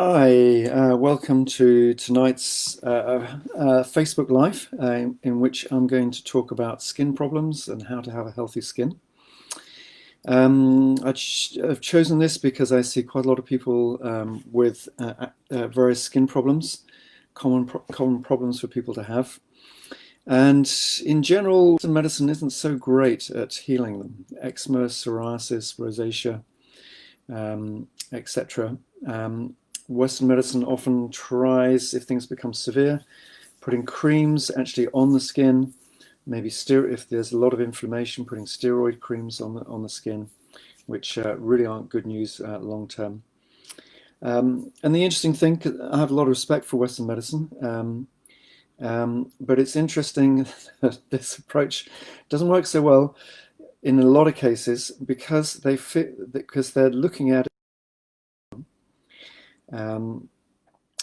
Hi, welcome to tonight's Facebook Live, in which I'm going to talk about skin problems and how to have a healthy skin. I've chosen this because I see quite a lot of people with various skin problems, common problems for people to have. And in general, medicine isn't so great at healing them. Eczema, psoriasis, rosacea, etc. Western medicine often tries, if things become severe, putting creams actually on the skin, maybe if there's a lot of inflammation, putting steroid creams on the skin, which really aren't good news long term. And the interesting thing, I have a lot of respect for Western medicine, but it's interesting that this approach doesn't work so well in a lot of cases because they're looking at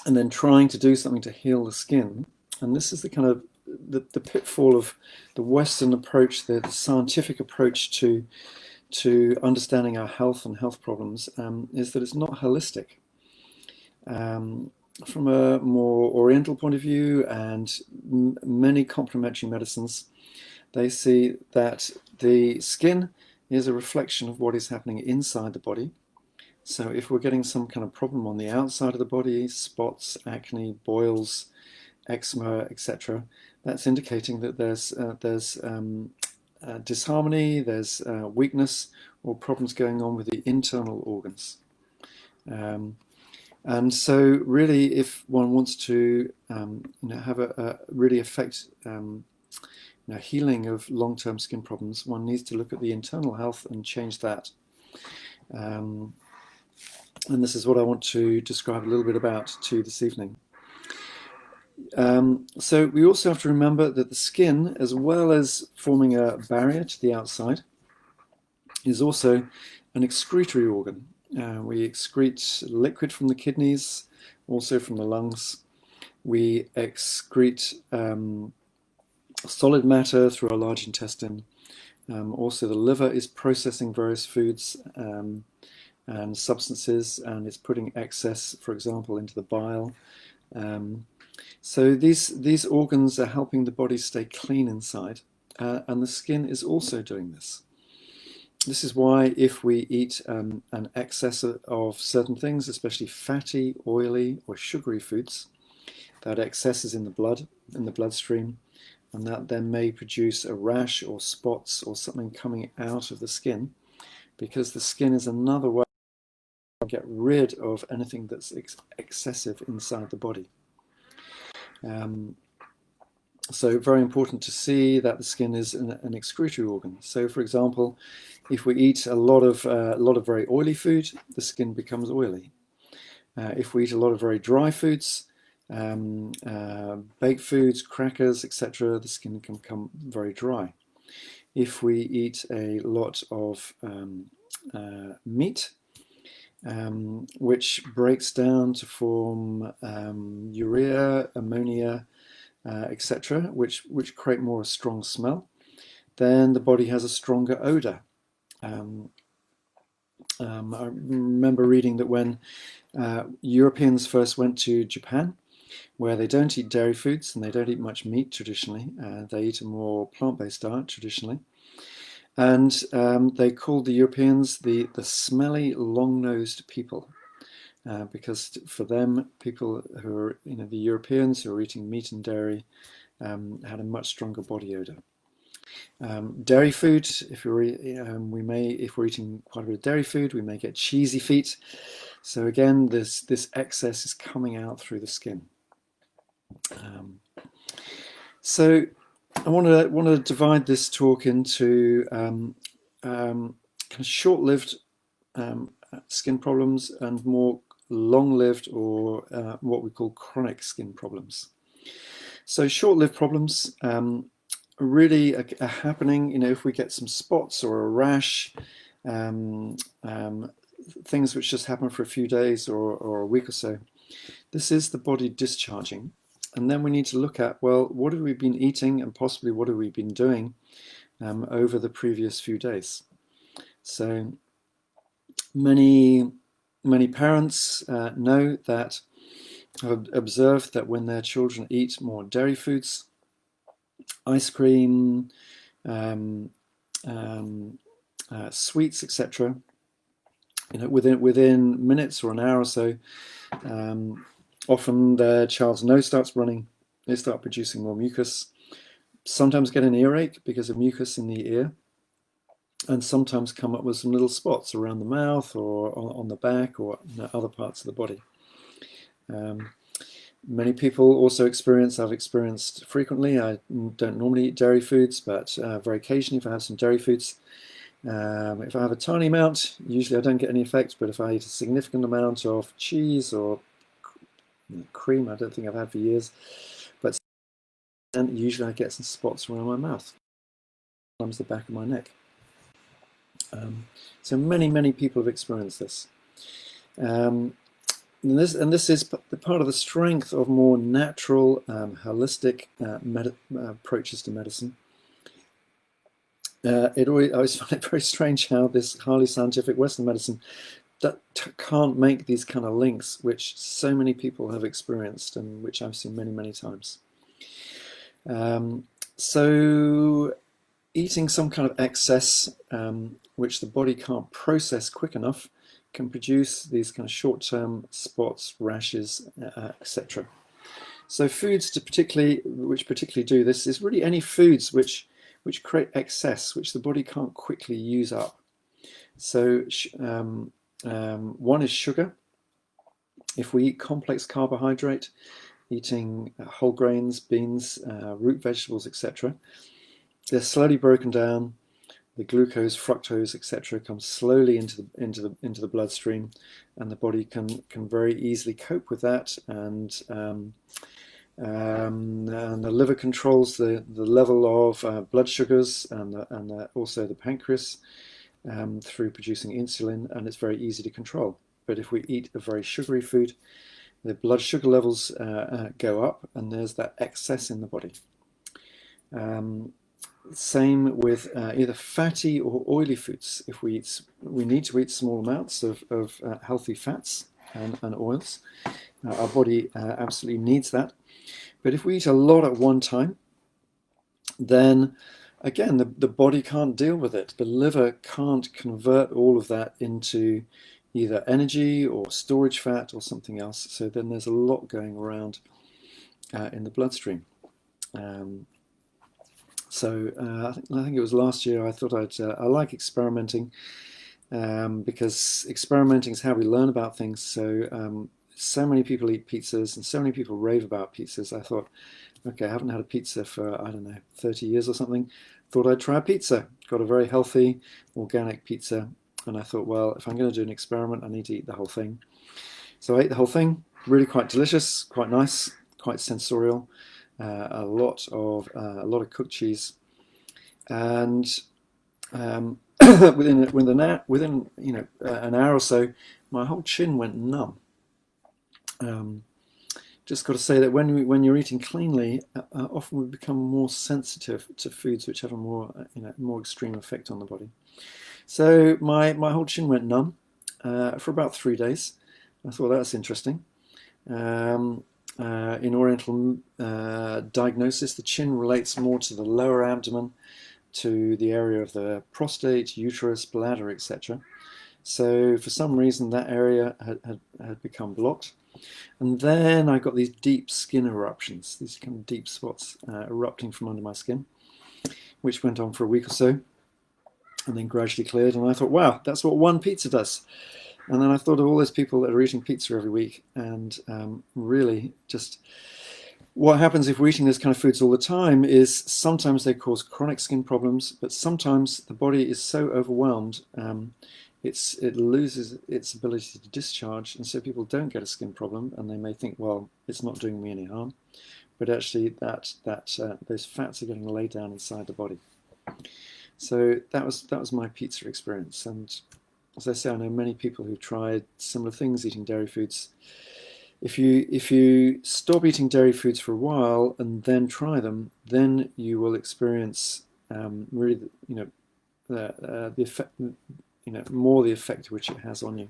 and then trying to do something to heal the skin. And this is the kind of the pitfall of the Western approach, the scientific approach to understanding our health and health problems, is that it's not holistic. From a more Oriental point of view, and many complementary medicines, they see that the skin is a reflection of what is happening inside the body. So if we're getting some kind of problem on the outside of the body, spots, acne, boils, eczema, etc., that's indicating that there's disharmony, there's weakness, or problems going on with the internal organs. And so really, if one wants to have a really affect healing of long-term skin problems, one needs to look at the internal health and change that. And this is what I want to describe a little bit about to you this evening. So we also have to remember that the skin, as well as forming a barrier to the outside, is also an excretory organ. We excrete liquid from the kidneys, also from the lungs. We excrete solid matter through our large intestine. Also, the liver is processing various foods and substances, and it's putting excess, for example, into the bile. So these organs are helping the body stay clean inside, and the skin is also doing this. This is why if we eat an excess of certain things, especially fatty, oily, or sugary foods, that excess is in the blood, in the bloodstream, and that then may produce a rash or spots or something coming out of the skin, because the skin is another way get rid of anything that's excessive inside the body. So very important to see that the skin is an excretory organ. So for example, if we eat a lot of very oily food, the skin becomes oily. If we eat a lot of very dry foods, baked foods, crackers, etc., the skin can become very dry. If we eat a lot of meat, which breaks down to form urea, ammonia, etc., which create more a strong smell, then the body has a stronger odor. I remember reading that when Europeans first went to Japan, where they don't eat dairy foods and they don't eat much meat traditionally, they eat a more plant-based diet traditionally. And they called the Europeans the smelly, long-nosed people, because for them, people who are, the Europeans who are eating meat and dairy, had a much stronger body odor. Dairy food, if we're eating quite a bit of dairy food, we may get cheesy feet. So again, this excess is coming out through the skin. So I want to divide this talk into kind of short-lived skin problems and more long-lived or what we call chronic skin problems. So short-lived problems really are happening, if we get some spots or a rash, things which just happen for a few days or a week or so. This is the body discharging. And then we need to look at, well, what have we been eating and possibly what have we been doing over the previous few days? So many Many parents know that, have observed that when their children eat more dairy foods, ice cream, sweets, etc., within minutes or an hour or so, often their child's nose starts running. They start producing more mucus. Sometimes get an earache because of mucus in the ear, and sometimes come up with some little spots around the mouth or on the back or other parts of the body. Many people also experience, I've experienced frequently, I don't normally eat dairy foods, but very occasionally if I have some dairy foods, if I have a tiny amount, usually I don't get any effect, but if I eat a significant amount of cheese or cream, I don't think I've had for years, but usually I get some spots around my mouth, sometimes the back of my neck. So many people have experienced this. And this is part of the strength of more natural, holistic approaches to medicine. I always find it very strange how this highly scientific Western medicine that can't make these kind of links, which so many people have experienced and which I've seen many times. So eating some kind of excess, which the body can't process quick enough, can produce these kind of short-term spots, rashes, etc. So foods which particularly do this is really any foods which create excess, which the body can't quickly use up. So one is sugar. If we eat complex carbohydrate, eating whole grains, beans, root vegetables, etc., they're slowly broken down. The glucose, fructose, etc., comes slowly into the bloodstream, and the body can very easily cope with that. And the liver controls the level of blood sugars and also the pancreas through producing insulin, and it's very easy to control. But if we eat a very sugary food, the blood sugar levels go up, and there's that excess in the body. Same with either fatty or oily foods. If we need to eat small amounts of healthy fats and oils. Our body absolutely needs that. But if we eat a lot at one time, then again, the body can't deal with it. The liver can't convert all of that into either energy or storage fat or something else. So then there's a lot going around in the bloodstream. So I think it was last year I thought I like experimenting because experimenting is how we learn about things. So so many people eat pizzas and so many people rave about pizzas. I thought, okay, I haven't had a pizza for, I don't know, 30 years or something. Thought I'd try a pizza. Got a very healthy, organic pizza. And I thought, well, if I'm going to do an experiment, I need to eat the whole thing. So I ate the whole thing. Really quite delicious, quite nice, quite sensorial. A lot of cooked cheese, and within an hour or so, my whole chin went numb. Just got to say that when you're eating cleanly, often we become more sensitive to foods which have a more extreme effect on the body. So my whole chin went numb for about 3 days. I thought that's interesting. In Oriental diagnosis, the chin relates more to the lower abdomen, to the area of the prostate, uterus, bladder, etc. So for some reason that area had become blocked. And then I got these deep skin eruptions, these kind of deep spots erupting from under my skin, which went on for a week or so and then gradually cleared. And I thought, wow, that's what one pizza does. And then I thought of all those people that are eating pizza every week, and really just what happens if we're eating those kind of foods all the time is sometimes they cause chronic skin problems, but sometimes the body is so overwhelmed it loses its ability to discharge, and so people don't get a skin problem, and they may think, well, it's not doing me any harm, but actually those fats are getting laid down inside the body. So that was my pizza experience, and as I say, I know many people who've tried similar things eating dairy foods. If you stop eating dairy foods for a while and then try them, then you will experience really the effect, more the effect which it has on you.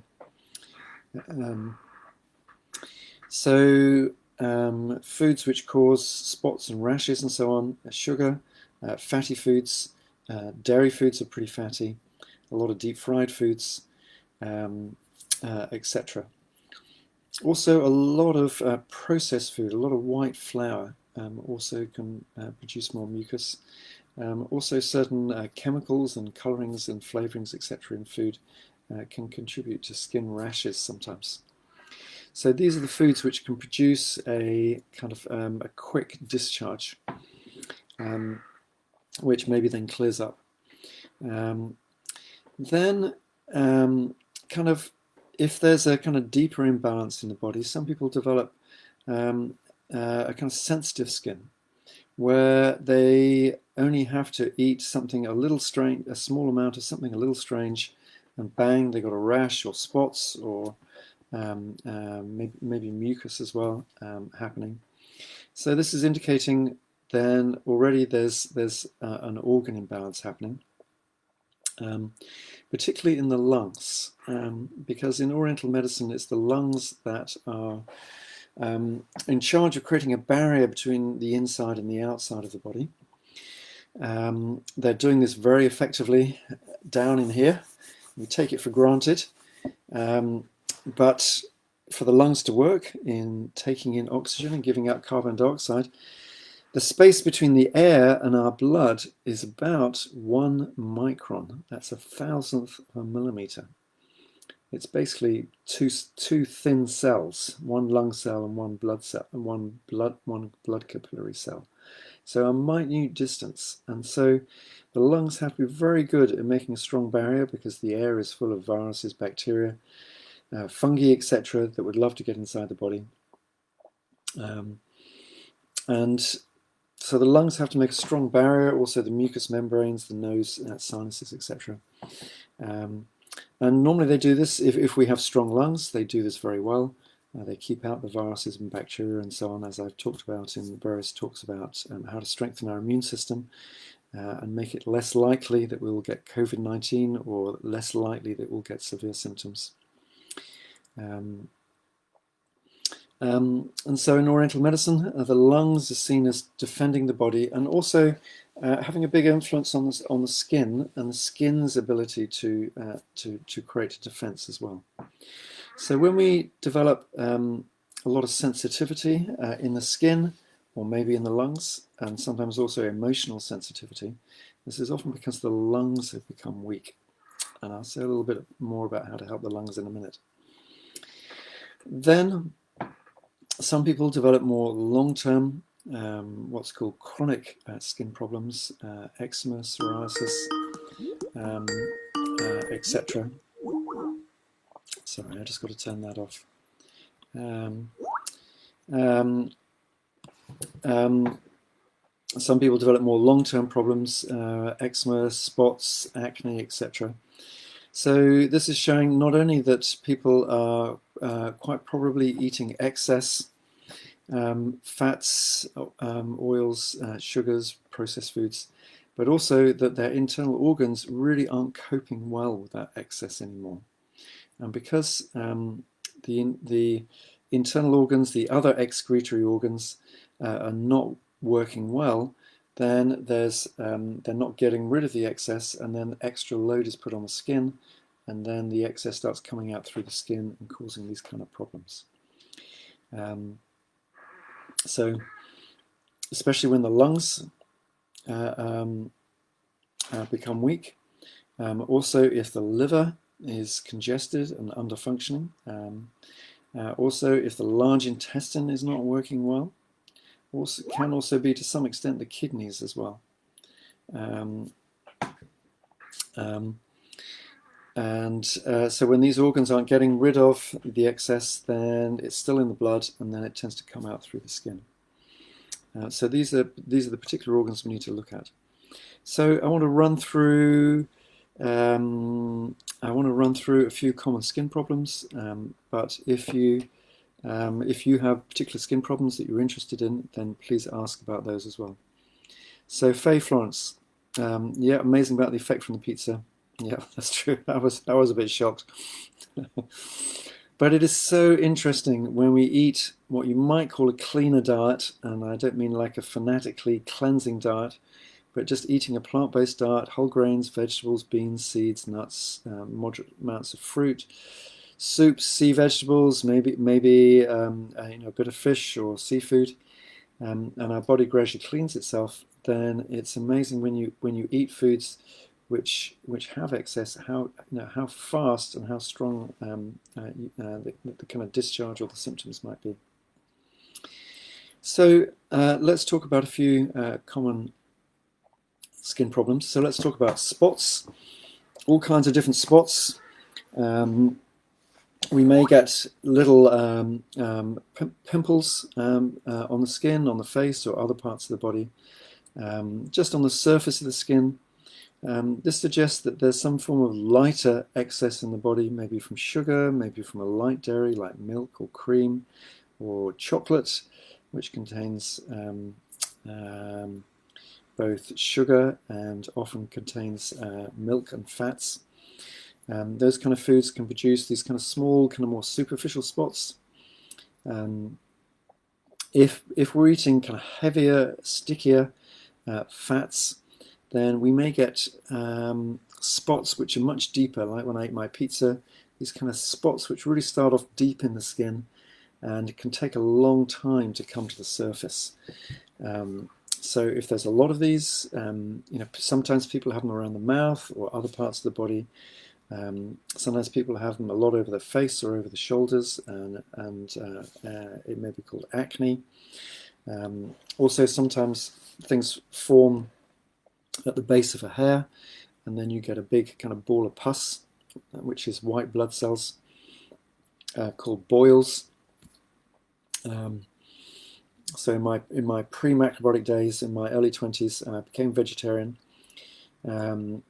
Foods which cause spots and rashes and so on, sugar, fatty foods, dairy foods are pretty fatty, a lot of deep fried foods, etc. Also, a lot of processed food, a lot of white flour also can produce more mucus. Also, certain chemicals and colorings and flavorings, etc., in food can contribute to skin rashes sometimes. So these are the foods which can produce a kind of a quick discharge, which maybe then clears up. If there's a kind of deeper imbalance in the body, some people develop a kind of sensitive skin, where they only have to eat something a little strange, a small amount of something a little strange, and bang, they got a rash or spots or maybe mucus as well happening. So this is indicating then already there's an organ imbalance happening. Particularly in the lungs, because in Oriental medicine it's the lungs that are in charge of creating a barrier between the inside and the outside of the body. They're doing this very effectively down in here. We take it for granted, but for the lungs to work in taking in oxygen and giving out carbon dioxide, the space between the air and our blood is about 1 micron. That's 1,000th of a millimeter. It's basically two thin cells, one lung cell and one blood cell, and one blood capillary cell. So a minute distance. And so the lungs have to be very good at making a strong barrier, because the air is full of viruses, bacteria, fungi, etc., that would love to get inside the body. So the lungs have to make a strong barrier, also the mucous membranes, the nose, sinuses, etc. And normally they do this, if we have strong lungs, they do this very well. They keep out the viruses and bacteria and so on, as I've talked about in various talks about how to strengthen our immune system and make it less likely that we will get COVID-19 or less likely that we'll get severe symptoms. And so in Oriental medicine, the lungs are seen as defending the body, and also having a big influence on the skin and the skin's ability to create a defense as well. So when we develop a lot of sensitivity in the skin, or maybe in the lungs, and sometimes also emotional sensitivity, this is often because the lungs have become weak. And I'll say a little bit more about how to help the lungs in a minute. Then some people develop more long-term, what's called chronic skin problems, eczema, psoriasis, etc. Sorry, I just got to turn that off. Some people develop more long-term problems, eczema, spots, acne, etc. So this is showing not only that people are quite probably eating excess fats, oils, sugars, processed foods, but also that their internal organs really aren't coping well with that excess anymore. And because the internal organs, the other excretory organs, are not working well, then they're not getting rid of the excess, and then extra load is put on the skin, and then the excess starts coming out through the skin and causing these kind of problems. So especially when the lungs become weak, also if the liver is congested and under functioning, also if the large intestine is not working well, can also be to some extent the kidneys as well. So when these organs aren't getting rid of the excess, then it's still in the blood, and then it tends to come out through the skin. So these are the particular organs we need to look at. So I want to run through a few common skin problems. But if you have particular skin problems that you're interested in, then please ask about those as well. So Faye Florence, yeah, amazing about the effect from the pizza. Yeah, that's true. I was a bit shocked. But it is so interesting when we eat what you might call a cleaner diet, and I don't mean like a fanatically cleansing diet, but just eating a plant-based diet, whole grains, vegetables, beans, seeds, nuts, moderate amounts of fruit, soups, sea vegetables, maybe a bit of fish or seafood, and our body gradually cleans itself. Then it's amazing when you eat foods which have excess, how fast and how strong the kind of discharge or the symptoms might be. So let's talk about a few common skin problems. So let's talk about spots, all kinds of different spots. We may get little pimples on the skin, on the face, or other parts of the body, just on the surface of the skin. This suggests that there's some form of lighter excess in the body, maybe from sugar, maybe from a light dairy like milk or cream or chocolate, which contains both sugar and often contains milk and fats. Those kind of foods can produce these kind of small, kind of more superficial spots. If we're eating kind of heavier, stickier fats, then we may get spots which are much deeper, like when I eat my pizza, these kind of spots which really start off deep in the skin, and it can take a long time to come to the surface. So if there's a lot of these, sometimes people have them around the mouth or other parts of the body. Sometimes people have them a lot over the face or over the shoulders, and it may be called acne. Also, sometimes things form at the base of a hair, and then you get a big kind of ball of pus, which is white blood cells, called boils. So in my pre-macrobiotic days, in my early 20s, I became vegetarian, and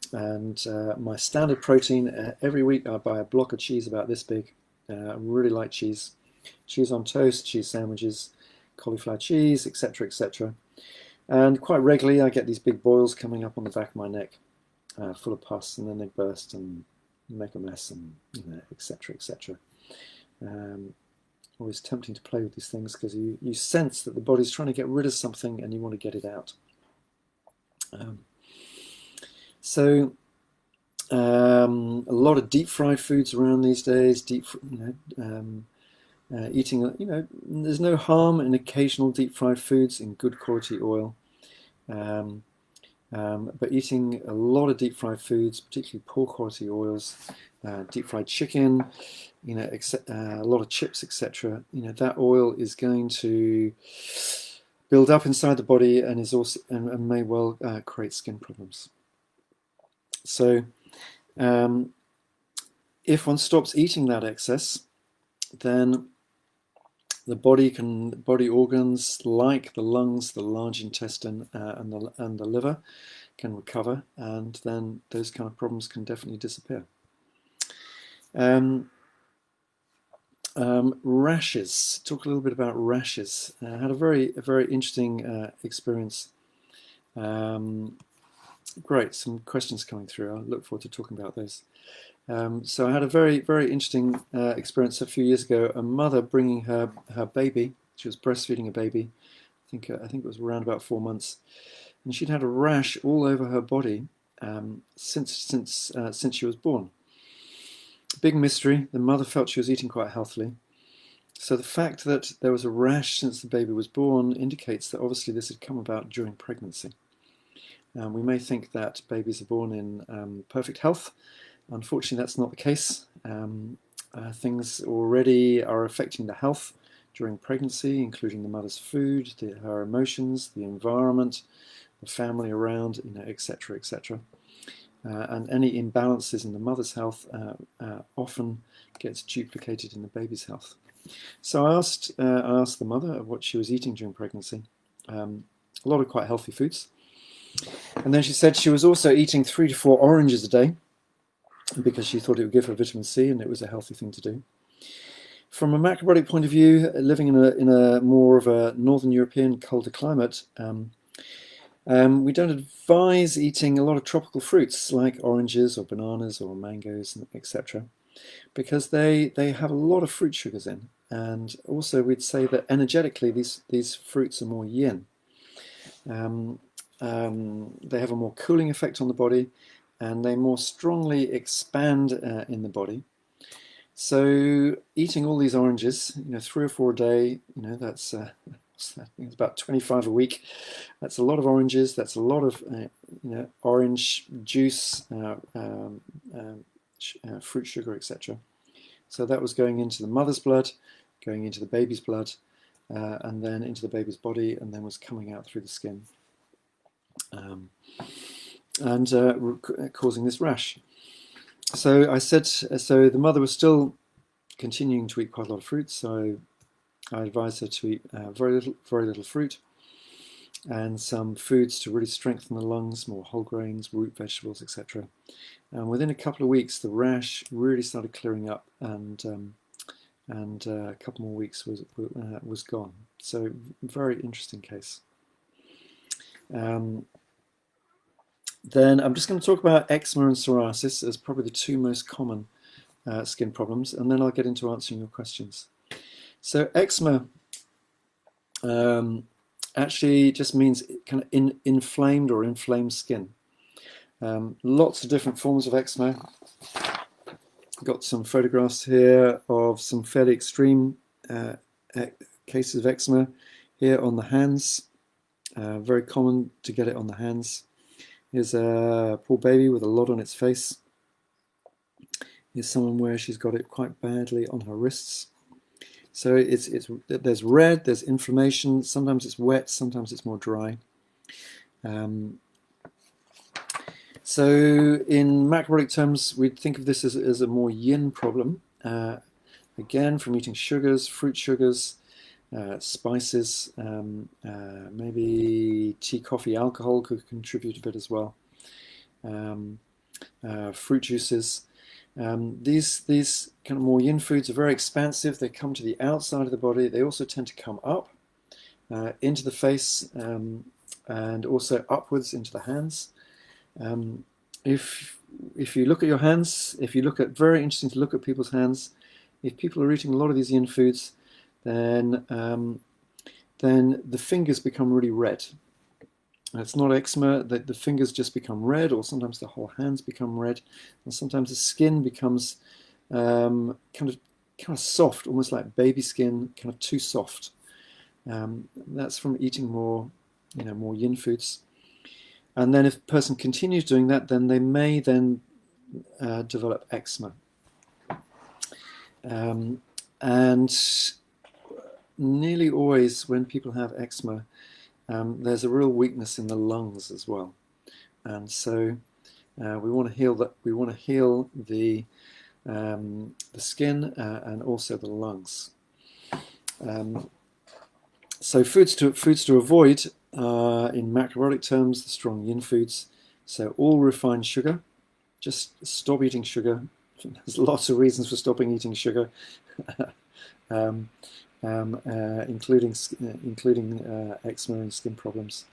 my standard protein every week I buy a block of cheese about this big. I really like cheese on toast, cheese sandwiches, cauliflower cheese, etc., etc. And quite regularly I get these big boils coming up on the back of my neck, full of pus, and then they burst and make a mess, and etc., etc. Always tempting to play with these things because you sense that the body's trying to get rid of something and you want to get it out. So a lot of deep fried foods around these days. Eating, there's no harm in occasional deep fried foods in good quality oil. But eating a lot of deep fried foods, particularly poor quality oils, deep fried chicken, a lot of chips, etc. That oil is going to build up inside the body and is also and may well create skin problems. So, if one stops eating that excess, then the body organs like the lungs, the large intestine, and the liver can recover, and then those kind of problems can definitely disappear. Rashes. Talk a little bit about rashes. I had a very interesting experience. Great, some questions coming through. I look forward to talking about those. So I had a very interesting experience a few years ago. A mother bringing her baby. She was breastfeeding a baby. I think it was around about 4 months, and she'd had a rash all over her body since she was born. Big mystery. The mother felt she was eating quite healthily. So the fact that there was a rash since the baby was born indicates that obviously this had come about during pregnancy. We may think that babies are born in perfect health. Unfortunately, that's not the case. Things already are affecting the health during pregnancy, including the mother's food, her emotions, the environment, the family around, etc., etc. And any imbalances in the mother's health often gets duplicated in the baby's health. So I asked the mother what she was eating during pregnancy. A lot of quite healthy foods. And then she said she was also eating 3 to 4 oranges a day because she thought it would give her vitamin C and it was a healthy thing to do. From a macrobiotic point of view, living in a more of a northern European colder climate, we don't advise eating a lot of tropical fruits like oranges or bananas or mangoes, etc. because they have a lot of fruit sugars in, and also we'd say that energetically these fruits are more yin. They have a more cooling effect on the body, and they more strongly expand in the body. So eating all these oranges, 3 or 4 a day, that's I think it's about 25 a week. That's a lot of oranges. That's a lot of orange juice, fruit sugar, etc. So that was going into the mother's blood, going into the baby's blood, and then into the baby's body, and then was coming out through the skin, and causing this rash. So I said, so the mother was still continuing to eat quite a lot of fruit, so I advised her to eat very little fruit, and some foods to really strengthen the lungs, more whole grains, root vegetables, etc. And within a couple of weeks, the rash really started clearing up, and a couple more weeks was gone. So very interesting case. Then I'm just going to talk about eczema and psoriasis as probably the two most common skin problems, and then I'll get into answering your questions. So eczema actually just means kind of inflamed or inflamed skin. Lots of different forms of eczema. Got some photographs here of some fairly extreme cases of eczema here on the hands. Very common to get it on the hands. Here's a poor baby with a lot on its face. Here's someone where she's got it quite badly on her wrists. So there's red, there's inflammation. Sometimes it's wet, sometimes it's more dry. So in macrobiotic terms, we'd think of this as a more yin problem. Again, from eating sugars, fruit sugars, spices, maybe tea, coffee, alcohol could contribute a bit as well. Fruit juices. These kind of more yin foods are very expansive. They come to the outside of the body. They also tend to come up into the face, and also upwards into the hands. If you look at your hands, very interesting to look at people's hands. If people are eating a lot of these yin foods, then the fingers become really red. It's not eczema, the fingers just become red, or sometimes the whole hands become red, and sometimes the skin becomes kind of soft, almost like baby skin, kind of too soft. That's from eating more yin foods. And then if a person continues doing that, then they may then develop eczema. And nearly always when people have eczema, there's a real weakness in the lungs as well, and so we want to heal that. We want to heal the skin and also the lungs. So foods to avoid in macrobiotic terms, the strong yin foods. So all refined sugar, just stop eating sugar. There's lots of reasons for stopping eating sugar. Including eczema and skin problems.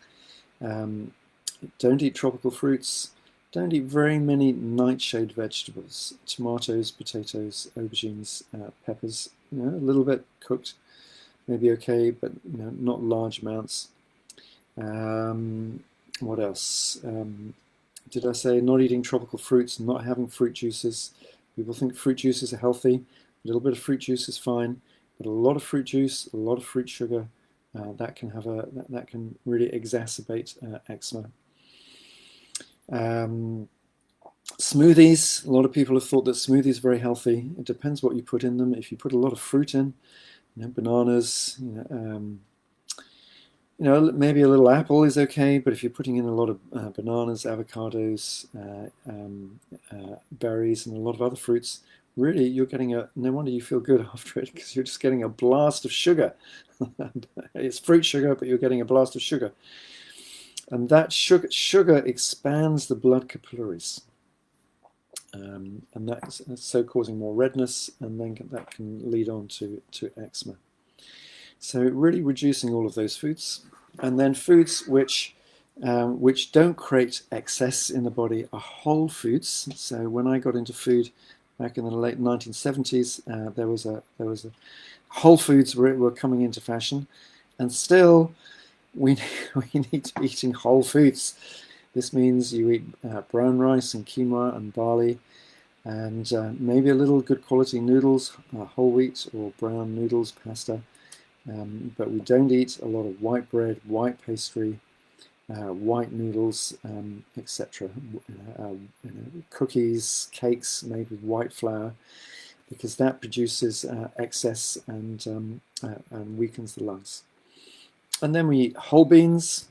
Don't eat tropical fruits. Don't eat very many nightshade vegetables: tomatoes, potatoes, aubergines, peppers. A little bit cooked, maybe okay, but not large amounts. What else? Did I say not eating tropical fruits, not having fruit juices? People think fruit juices are healthy. A little bit of fruit juice is fine. But a lot of fruit juice, a lot of fruit sugar, that can really exacerbate eczema. Smoothies. A lot of people have thought that smoothies are very healthy. It depends what you put in them. If you put a lot of fruit in, bananas, maybe a little apple is okay. But if you're putting in a lot of bananas, avocados, berries, and a lot of other fruits, really, you're getting no wonder you feel good after it, because you're just getting a blast of sugar. It's fruit sugar, but you're getting a blast of sugar. And that sugar expands the blood capillaries. And that's so causing more redness, and then that can lead on to eczema. So really reducing all of those foods. And then foods which don't create excess in the body are whole foods. So when I got into food, back in the late 1970s, there was a Whole Foods were coming into fashion, and still we need to be eating whole foods. This means you eat brown rice and quinoa and barley, and maybe a little good quality noodles, whole wheat or brown noodles, pasta. But we don't eat a lot of white bread, white pastry, white noodles, etc. Cookies, cakes made with white flour, because that produces excess and weakens the lungs. And then we eat whole beans,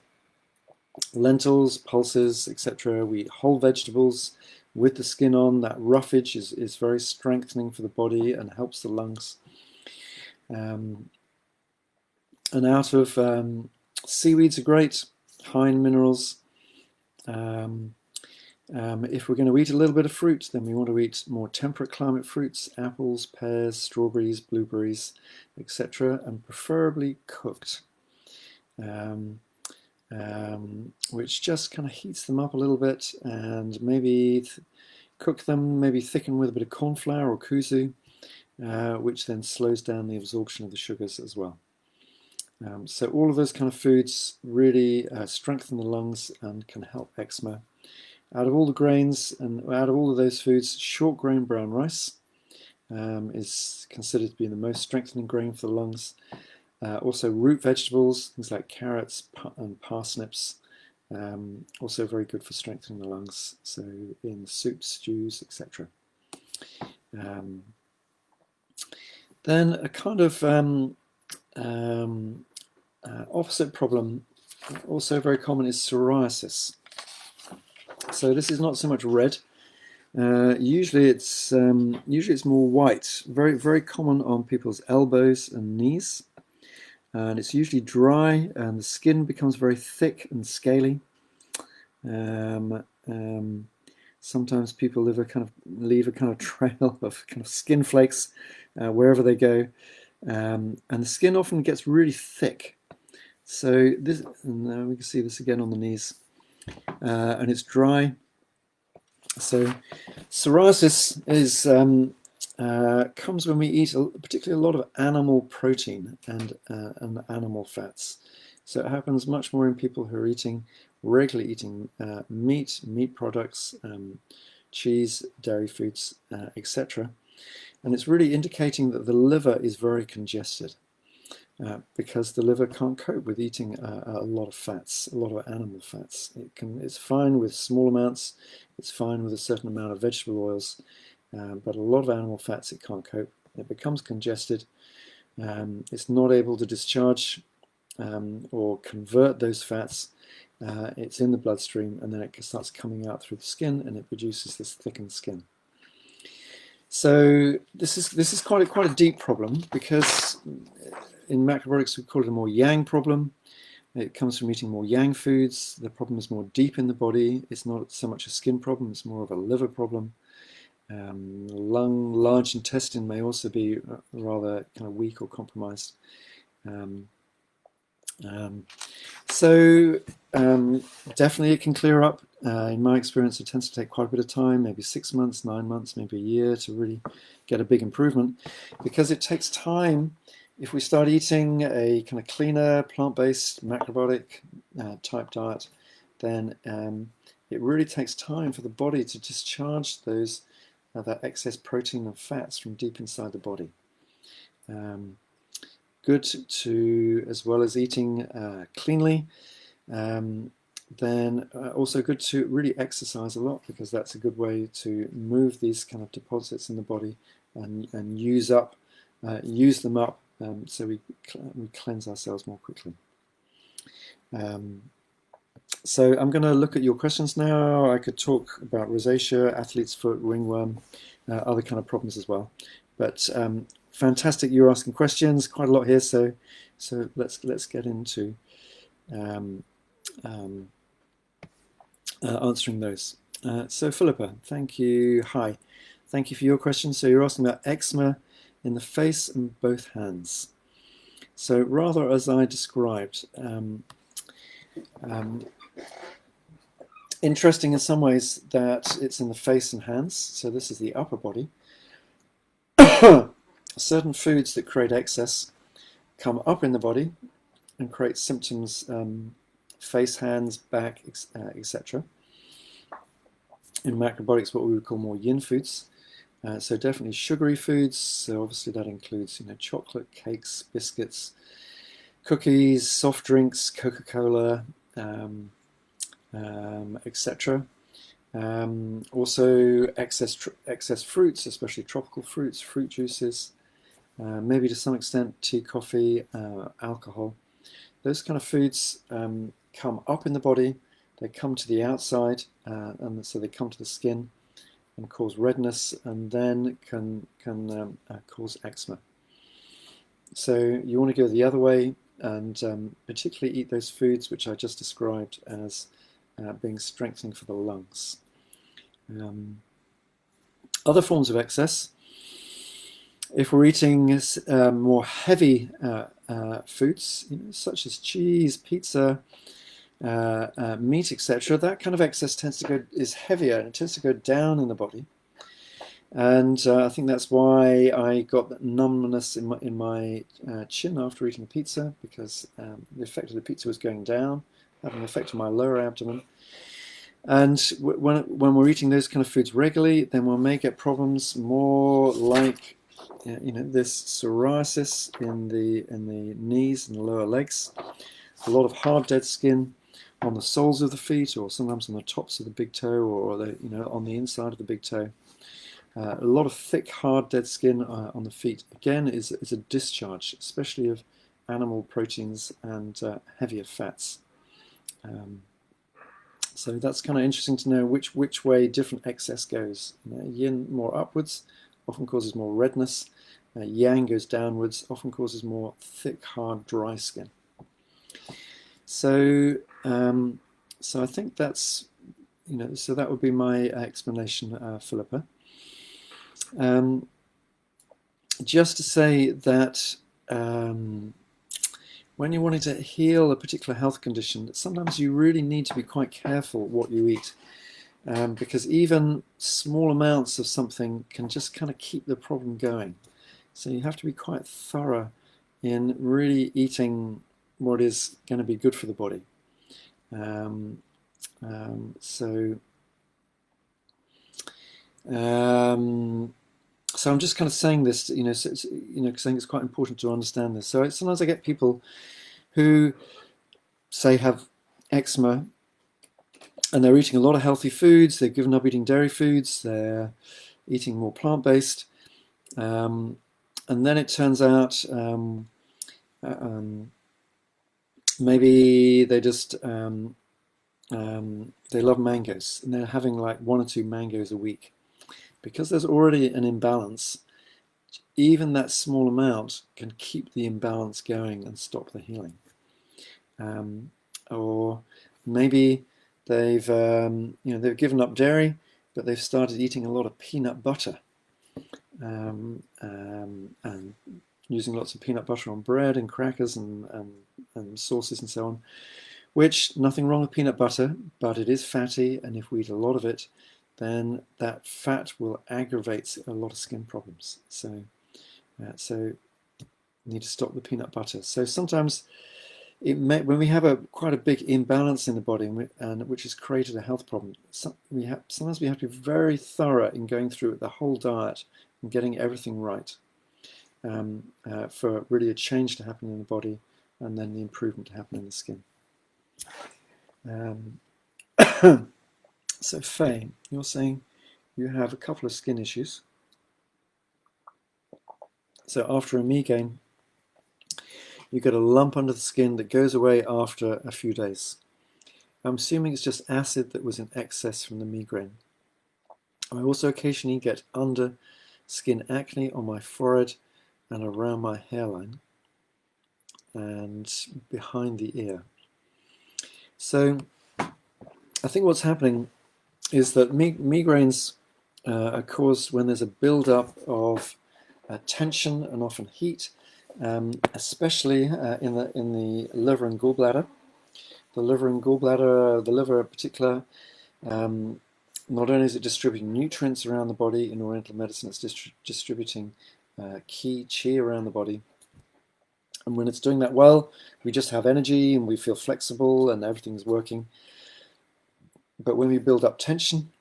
lentils, pulses, etc. We eat whole vegetables with the skin on. That roughage is very strengthening for the body and helps the lungs. And out of seaweeds are great, high in minerals. If we're going to eat a little bit of fruit, then we want to eat more temperate climate fruits, apples, pears, strawberries, blueberries, etc., and preferably cooked, which just kind of heats them up a little bit, and maybe cook them, maybe thicken with a bit of corn flour or kuzu, which then slows down the absorption of the sugars as well. So all of those kind of foods really strengthen the lungs and can help eczema. Out of all the grains and out of all of those foods, short grain brown rice is considered to be the most strengthening grain for the lungs. Also root vegetables, things like carrots and parsnips, also very good for strengthening the lungs, so in soups, stews, etc. Then a kind of opposite problem, also very common, is psoriasis. So this is not so much red. Usually it's more white. Very common on people's elbows and knees, and it's usually dry, and the skin becomes very thick and scaly. Sometimes people leave a kind of trail of kind of skin flakes wherever they go, and the skin often gets really thick. So this, and we can see this again on the knees, and it's dry. So psoriasis is comes when we eat particularly a lot of animal protein and animal fats. So it happens much more in people who are regularly eating meat products, cheese, dairy foods, etc. And it's really indicating that the liver is very congested, because the liver can't cope with eating a lot of fats, a lot of animal fats. It's fine with small amounts, it's fine with a certain amount of vegetable oils, but a lot of animal fats it can't cope. It becomes congested. It's not able to discharge or convert those fats. It's in the bloodstream, and then it starts coming out through the skin, and it produces this thickened skin. So this is quite a deep problem, because in macrobiotics we call it a more yang problem. It comes from eating more yang foods. The problem is more deep in the body. It's not so much a skin problem, it's more of a liver problem. Lung, large intestine may also be rather kind of weak or compromised. So definitely it can clear up. In my experience, it tends to take quite a bit of time, maybe 6 months, 9 months, maybe a year, to really get a big improvement, because it takes time. If we start eating a kind of cleaner, plant-based, macrobiotic type diet, then it really takes time for the body to discharge that excess protein and fats from deep inside the body. Good to, as well as eating cleanly, then also good to really exercise a lot, because that's a good way to move these kind of deposits in the body and use them up, so we cleanse ourselves more quickly. So I'm going to look at your questions now. I could talk about rosacea, athlete's foot, ringworm, other kind of problems as well. But fantastic, you're asking questions, quite a lot here. So let's get into answering those. So Philippa, thank you. Hi, thank you for your question. So you're asking about eczema in the face and both hands. So rather as I described, interesting in some ways that it's in the face and hands. So this is the upper body, certain foods that create excess come up in the body and create symptoms, face, hands, back, etc. In macrobiotics, what we would call more yin foods. So definitely sugary foods. So obviously that includes, chocolate, cakes, biscuits, cookies, soft drinks, Coca-Cola, etc. Also excess fruits, especially tropical fruits, fruit juices, maybe to some extent tea, coffee, alcohol. Those kind of foods come up in the body, they come to the outside, and so they come to the skin and cause redness, and then can cause eczema. So you want to go the other way, and particularly eat those foods which I just described as being strengthening for the lungs. Other forms of excess, if we're eating more heavy foods, such as cheese, pizza, meat, etc., that kind of excess is heavier, and it tends to go down in the body. And I think that's why I got that numbness in my chin after eating a pizza, because the effect of the pizza was going down, having an effect on my lower abdomen. And when we're eating those kind of foods regularly, then we may get problems more like this psoriasis in the knees and the lower legs, a lot of hard dead skin on the soles of the feet, or sometimes on the tops of the big toe, or on the inside of the big toe. A lot of thick, hard dead skin on the feet. Again, is a discharge, especially of animal proteins and heavier fats. So that's kind of interesting to know which way different excess goes. Yin more upwards, often causes more redness. Yang goes downwards, often causes more thick, hard, dry skin. So, so I think that's, so that would be my explanation, Philippa. Just to say that when you're wanting to heal a particular health condition, sometimes you really need to be quite careful what you eat, because even small amounts of something can just kind of keep the problem going. So you have to be quite thorough in really eating what is going to be good for the body. So I'm just kind of saying this, saying it's quite important to understand this. So sometimes I get people who, say, have eczema, and they're eating a lot of healthy foods. They've given up eating dairy foods. They're eating more plant-based, and then it turns out maybe they just they love mangoes, and they're having like 1 or 2 mangoes a week. Because there's already an imbalance, even that small amount can keep the imbalance going and stop the healing. Or maybe they've they've given up dairy, but they've started eating a lot of peanut butter, and using lots of peanut butter on bread and crackers and sauces and so on. Which, nothing wrong with peanut butter, but it is fatty, and if we eat a lot of it, then that fat will aggravate a lot of skin problems. So you need to stop the peanut butter. So sometimes when we have quite a big imbalance in the body, and which has created a health problem, sometimes we have to be very thorough in going through the whole diet and getting everything right, for really a change to happen in the body, and then the improvement to happen in the skin. So Faye, you're saying you have a couple of skin issues. So after a migraine, you get a lump under the skin that goes away after a few days. I'm assuming it's just acid that was in excess from the migraine. I also occasionally get under skin acne on my forehead and around my hairline and behind the ear. So I think what's happening is that migraines are caused when there's a build-up of tension and often heat, especially in the liver and gallbladder. The liver in particular, not only is it distributing nutrients around the body, in Oriental medicine it's distributing key chi around the body. And when it's doing that well, we just have energy and we feel flexible and everything's working. But when we build up tension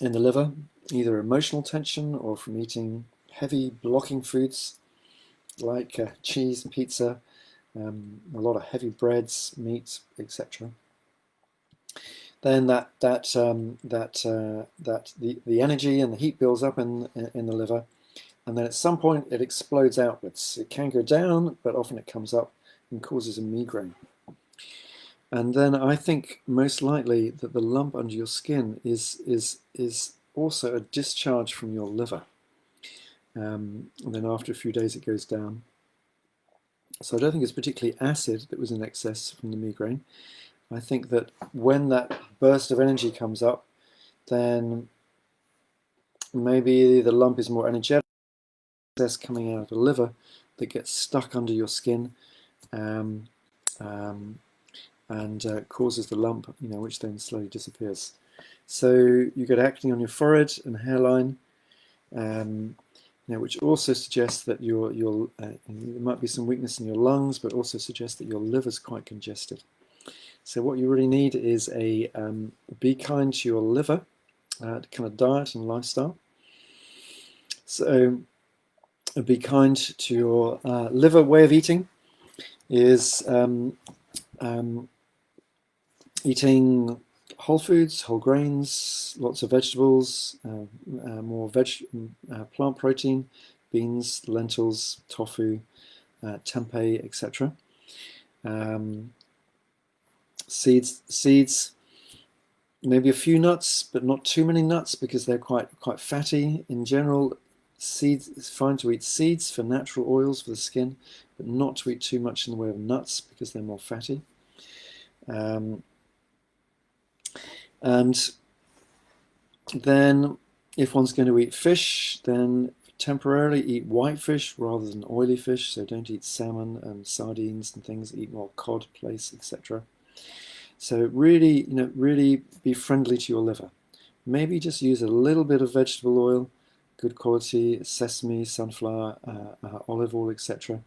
in the liver, either emotional tension or from eating heavy blocking foods like cheese, pizza, a lot of heavy breads, meat, etc., then the energy and the heat builds up in the liver, and then at some point it explodes outwards. It can go down, but often it comes up and causes a migraine. And then I think most likely that the lump under your skin is also a discharge from your liver. And then after a few days it goes down. So I don't think it's particularly acid that was in excess from the migraine. I think that when that burst of energy comes up, then maybe the lump is more energetic, excess coming out of the liver that gets stuck under your skin and causes the lump, which then slowly disappears. So you get acne on your forehead and hairline, which also suggests that there might be some weakness in your lungs, but also suggests that your liver is quite congested. So what you really need is a be kind to your liver kind of diet and lifestyle. So be kind to your liver. Way of eating is eating whole foods, whole grains, lots of vegetables, more plant protein, beans, lentils, tofu, tempeh, etc. Seeds, maybe a few nuts, but not too many nuts because they're quite fatty. In general, seeds, it's fine to eat seeds for natural oils for the skin, but not to eat too much in the way of nuts because they're more fatty. And then if one's going to eat fish, then temporarily eat white fish rather than oily fish. So don't eat salmon and sardines and things. Eat more cod, plaice, etc. So really, really be friendly to your liver. Maybe just use a little bit of vegetable oil, good quality, sesame, sunflower, olive oil, etc.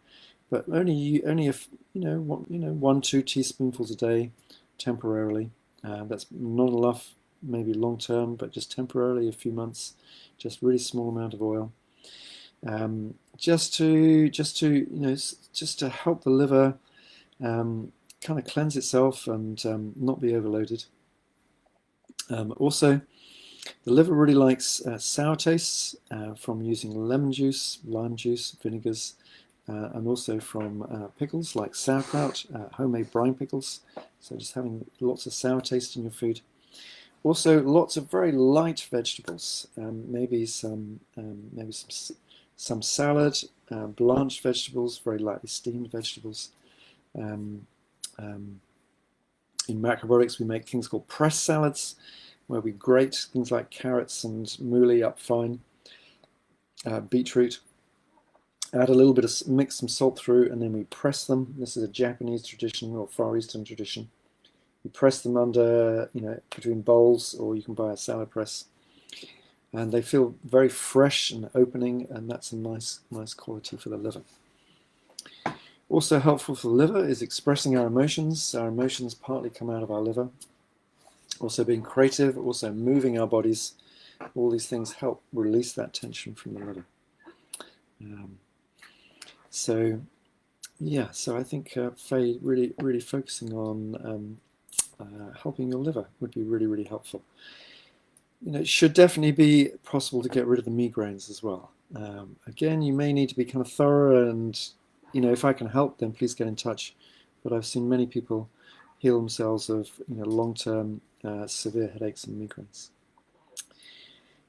But only if 1-2 teaspoonfuls a day, temporarily. That's not enough, maybe long term, but just temporarily, a few months, just really small amount of oil, just to help the liver kind of cleanse itself and not be overloaded. Also, the liver really likes sour tastes from using lemon juice, lime juice, vinegars, and also from pickles like sauerkraut, homemade brine pickles. So just having lots of sour taste in your food. Also, lots of very light vegetables. Maybe some salad, blanched vegetables, very lightly steamed vegetables. In macrobiotics, we make things called press salads, where we grate things like carrots and mooli up fine, beetroot, add a little bit of, mix some salt through, and then we press them. This is a Japanese tradition or Far Eastern tradition. You press them under, between bowls, or you can buy a salad press. And they feel very fresh and opening, and that's a nice quality for the liver. Also helpful for the liver is expressing our emotions. Our emotions partly come out of our liver. Also being creative, also moving our bodies. All these things help release that tension from the liver. So I think Faye really focusing on helping your liver would be really helpful. It should definitely be possible to get rid of the migraines as well. Again, you may need to be kind of thorough, and if I can help, then please get in touch. But I've seen many people heal themselves of long-term severe headaches and migraines.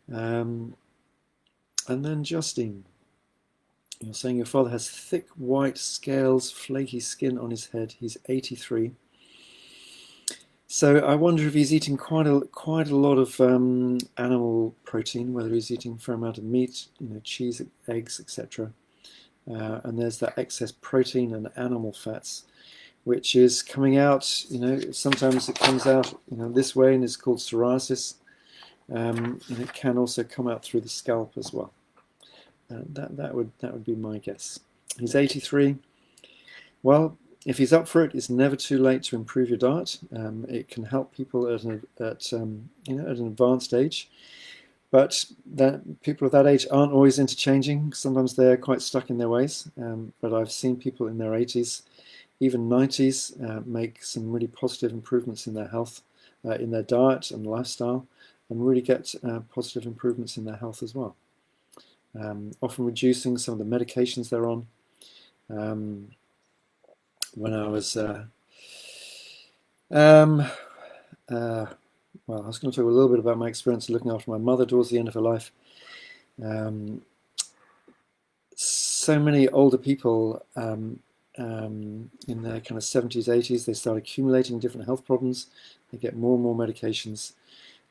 And then Justine, you're saying your father has thick white scales, flaky skin on his head. He's 83. So I wonder if he's eating quite a lot of animal protein, whether he's eating a fair amount of meat, cheese, eggs, etc. And there's that excess protein and animal fats, which is coming out. Sometimes it comes out this way and is called psoriasis, and it can also come out through the scalp as well. That would be my guess. He's 83. Well, if he's up for it, it's never too late to improve your diet. It can help people at an advanced age. But people of that age aren't always interchanging. Sometimes they're quite stuck in their ways. But I've seen people in their 80s, even 90s, make some really positive improvements in their health, in their diet and lifestyle, and really get positive improvements in their health as well. Often reducing some of the medications they're on. When I was well, I was going to talk a little bit about my experience of looking after my mother towards the end of her life. So many older people in their kind of 70s, 80s, they start accumulating different health problems. They get more and more medications.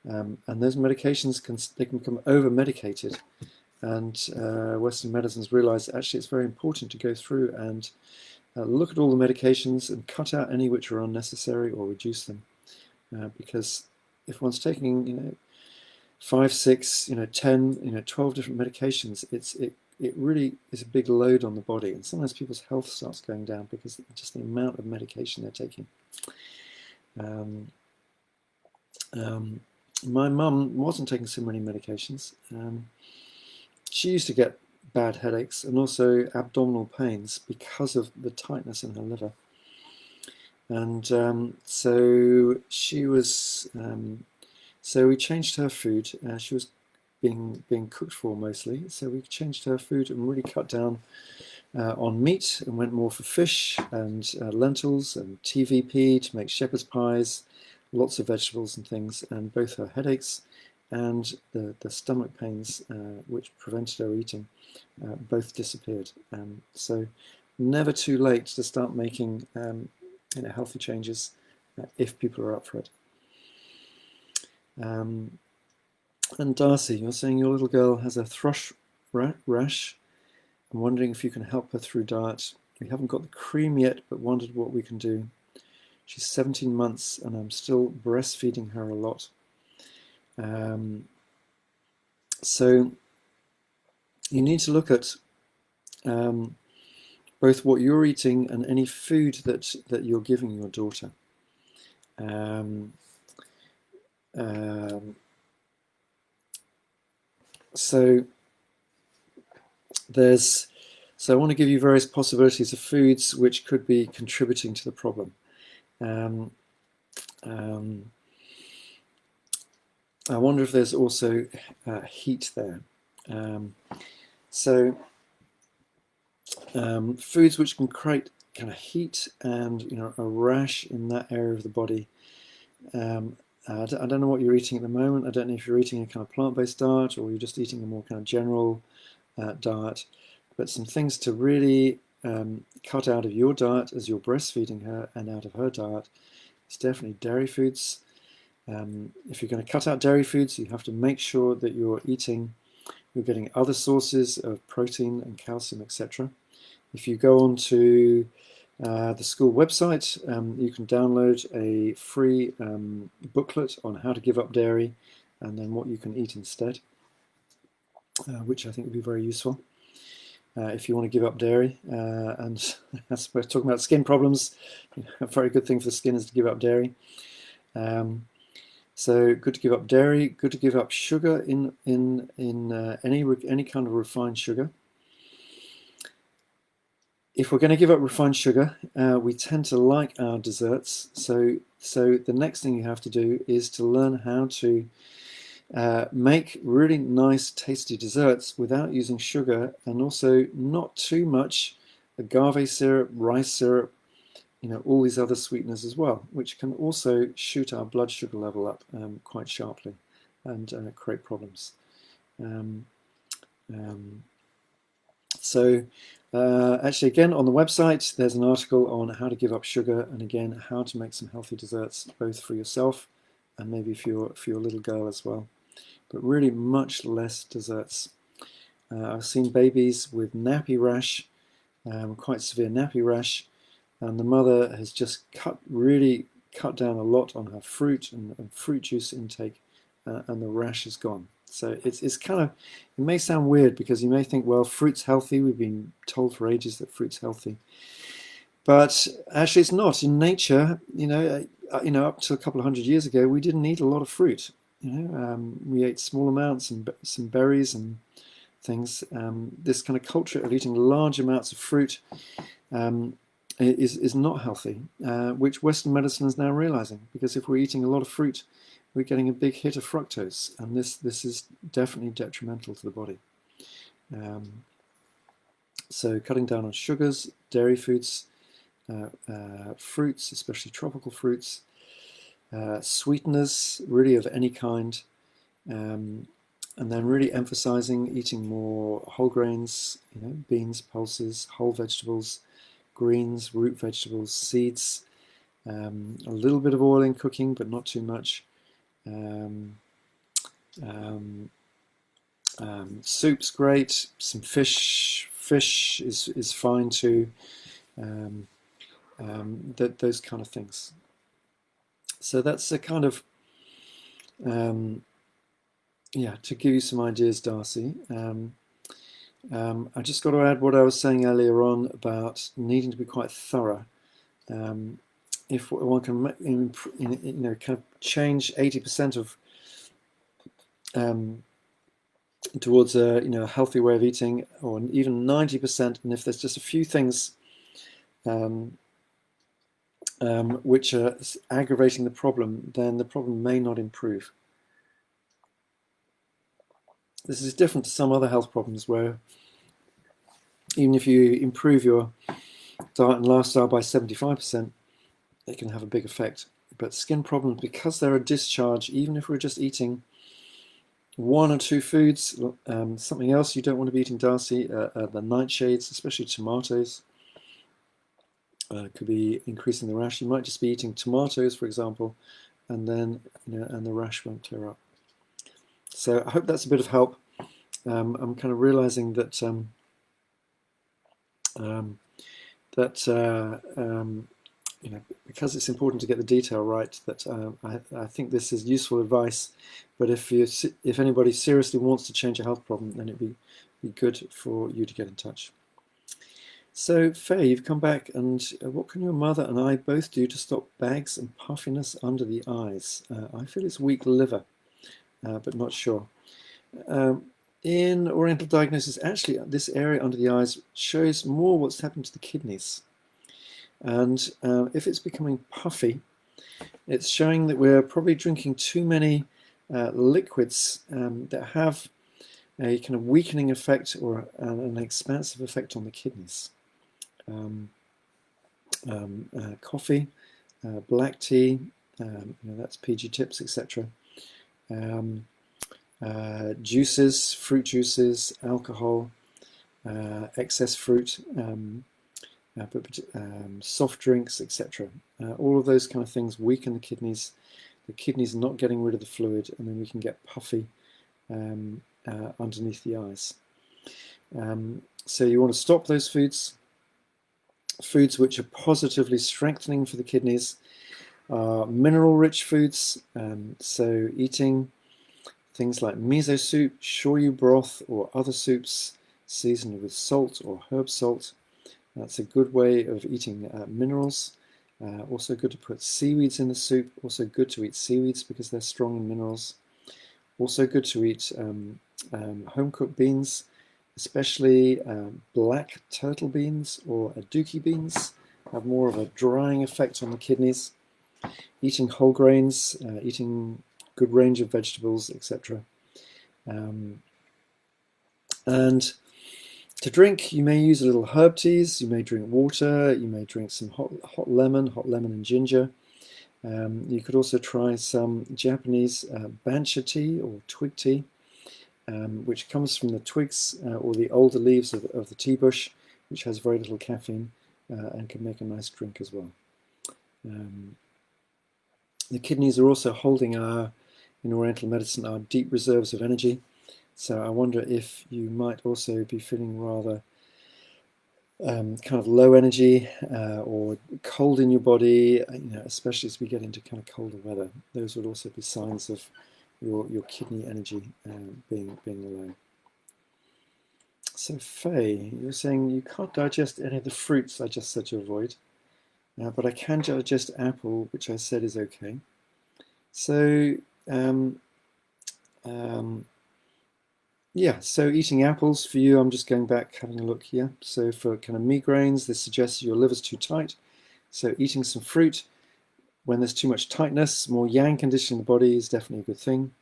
And those medications can become over-medicated. And Western medicine's realized that actually it's very important to go through and look at all the medications and cut out any which are unnecessary or reduce them. Because if one's taking, 5, 6, 10, 12 different medications, it really is a big load on the body, and sometimes people's health starts going down because just the amount of medication they're taking. My mum wasn't taking so many medications. She used to get bad headaches and also abdominal pains because of the tightness in her liver. And so she was, so we changed her food. She was being cooked for mostly, so we changed her food and really cut down on meat and went more for fish and lentils and TVP to make shepherd's pies, lots of vegetables and things, and both her headaches and the stomach pains, which prevented her eating, both disappeared. So never too late to start making healthy changes if people are up for it. And Darcy, you're saying your little girl has a thrush rash. I'm wondering if you can help her through diet. We haven't got the cream yet, but wondered what we can do. She's 17 months and I'm still breastfeeding her a lot. So you need to look at both what you're eating and any food that you're giving your daughter. So I want to give you various possibilities of foods which could be contributing to the problem. I wonder if there's also heat there. Foods which can create kind of heat and a rash in that area of the body. I don't know what you're eating at the moment. I don't know if you're eating a kind of plant-based diet or you're just eating a more kind of general diet. But some things to really cut out of your diet as you're breastfeeding her and out of her diet is definitely dairy foods. If you're going to cut out dairy foods, you have to make sure that you're getting other sources of protein and calcium, etc. If you go on to the school website, you can download a free booklet on how to give up dairy and then what you can eat instead, which I think would be very useful if you want to give up dairy. And as we're talking about skin problems, a very good thing for the skin is to give up dairy. So good to give up dairy, good to give up sugar in any kind of refined sugar. If we're going to give up refined sugar, we tend to like our desserts. So the next thing you have to do is to learn how to make really nice, tasty desserts without using sugar, and also not too much agave syrup, rice syrup, all these other sweeteners as well, which can also shoot our blood sugar level up quite sharply and create problems. Actually, again, on the website, there's an article on how to give up sugar and, again, how to make some healthy desserts, both for yourself and maybe for your little girl as well. But really much less desserts. I've seen babies with nappy rash, quite severe nappy rash, and the mother has just really cut down a lot on her fruit and fruit juice intake, and the rash is gone. So it's kind of, it may sound weird because you may think, well, fruit's healthy. We've been told for ages that fruit's healthy, but actually it's not. In nature, up to a couple of hundred years ago, we didn't eat a lot of fruit. We ate small amounts and some berries and things. This kind of culture of eating large amounts of fruit is not healthy, which Western medicine is now realizing, because if we're eating a lot of fruit, we're getting a big hit of fructose, and this is definitely detrimental to the body. So cutting down on sugars, dairy foods, fruits, especially tropical fruits, sweeteners, really of any kind, and then really emphasizing eating more whole grains, beans, pulses, whole vegetables, greens, root vegetables, seeds, a little bit of oil in cooking, but not too much. Soup's great. Some fish is fine too. Those kind of things. So that's a kind of to give you some ideas, Darcy. I just got to add what I was saying earlier on about needing to be quite thorough. If one can, kind of change 80% of towards a healthy way of eating, or even 90%, and if there's just a few things which are aggravating the problem, then the problem may not improve. This is different to some other health problems where even if you improve your diet and lifestyle by 75%, it can have a big effect. But skin problems, because they're a discharge, even if we're just eating one or two foods, something else you don't want to be eating, Darcy, the nightshades, especially tomatoes, could be increasing the rash. You might just be eating tomatoes, for example, and then and the rash won't clear up. So I hope that's a bit of help. I'm kind of realizing that because it's important to get the detail right, that I think this is useful advice. But if anybody seriously wants to change a health problem, then it'd be good for you to get in touch. So Faye, you've come back, and what can your mother and I both do to stop bags and puffiness under the eyes? I feel it's weak liver, but not sure. In Oriental diagnosis, actually, this area under the eyes shows more what's happened to the kidneys. And if it's becoming puffy, it's showing that we're probably drinking too many liquids that have a kind of weakening effect or an expansive effect on the kidneys. Coffee, black tea, that's PG Tips, etc. Juices, fruit juices, alcohol, excess fruit, soft drinks, etc. All of those kind of things weaken the kidneys. The kidneys are not getting rid of the fluid, and then we can get puffy underneath the eyes. So you want to stop those foods. Foods which are positively strengthening for the kidneys are mineral-rich foods. So eating things like miso soup, shoyu broth, or other soups seasoned with salt or herb salt. That's a good way of eating minerals. Also good to put seaweeds in the soup. Also good to eat seaweeds because they're strong in minerals. Also good to eat home-cooked beans, especially black turtle beans or aduki beans. Have more of a drying effect on the kidneys. Eating whole grains, eating good range of vegetables, etc. And to drink, you may use a little herb teas, you may drink water, you may drink some hot lemon and ginger. You could also try some Japanese bancha tea or twig tea, which comes from the twigs or the older leaves of the tea bush, which has very little caffeine and can make a nice drink as well. The kidneys are also holding in Oriental medicine, our deep reserves of energy. So I wonder if you might also be feeling rather kind of low energy or cold in your body, especially as we get into kind of colder weather. Those would also be signs of your kidney energy being low. So Faye, you're saying you can't digest any of the fruits I just said to avoid, but I can digest apple, which I said is okay. So yeah, so eating apples for you, I'm just going back, having a look here. So for kind of migraines, this suggests your liver's too tight. So eating some fruit when there's too much tightness, more yang condition in the body is definitely a good thing.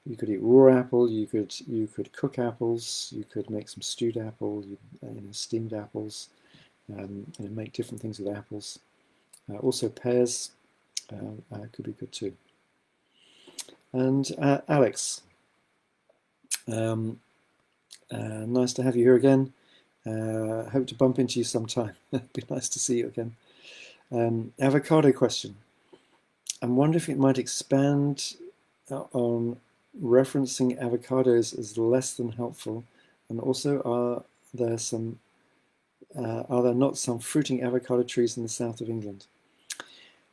You could eat raw apple, you could cook apples, you could make some stewed apple, steamed apples, make different things with apples. Also pears could be good too. And Alex, nice to have you here again. Hope to bump into you sometime. It'd be nice to see you again. Avocado question. I'm wondering if it might expand on referencing avocados as less than helpful, and also are there not some fruiting avocado trees in the south of England?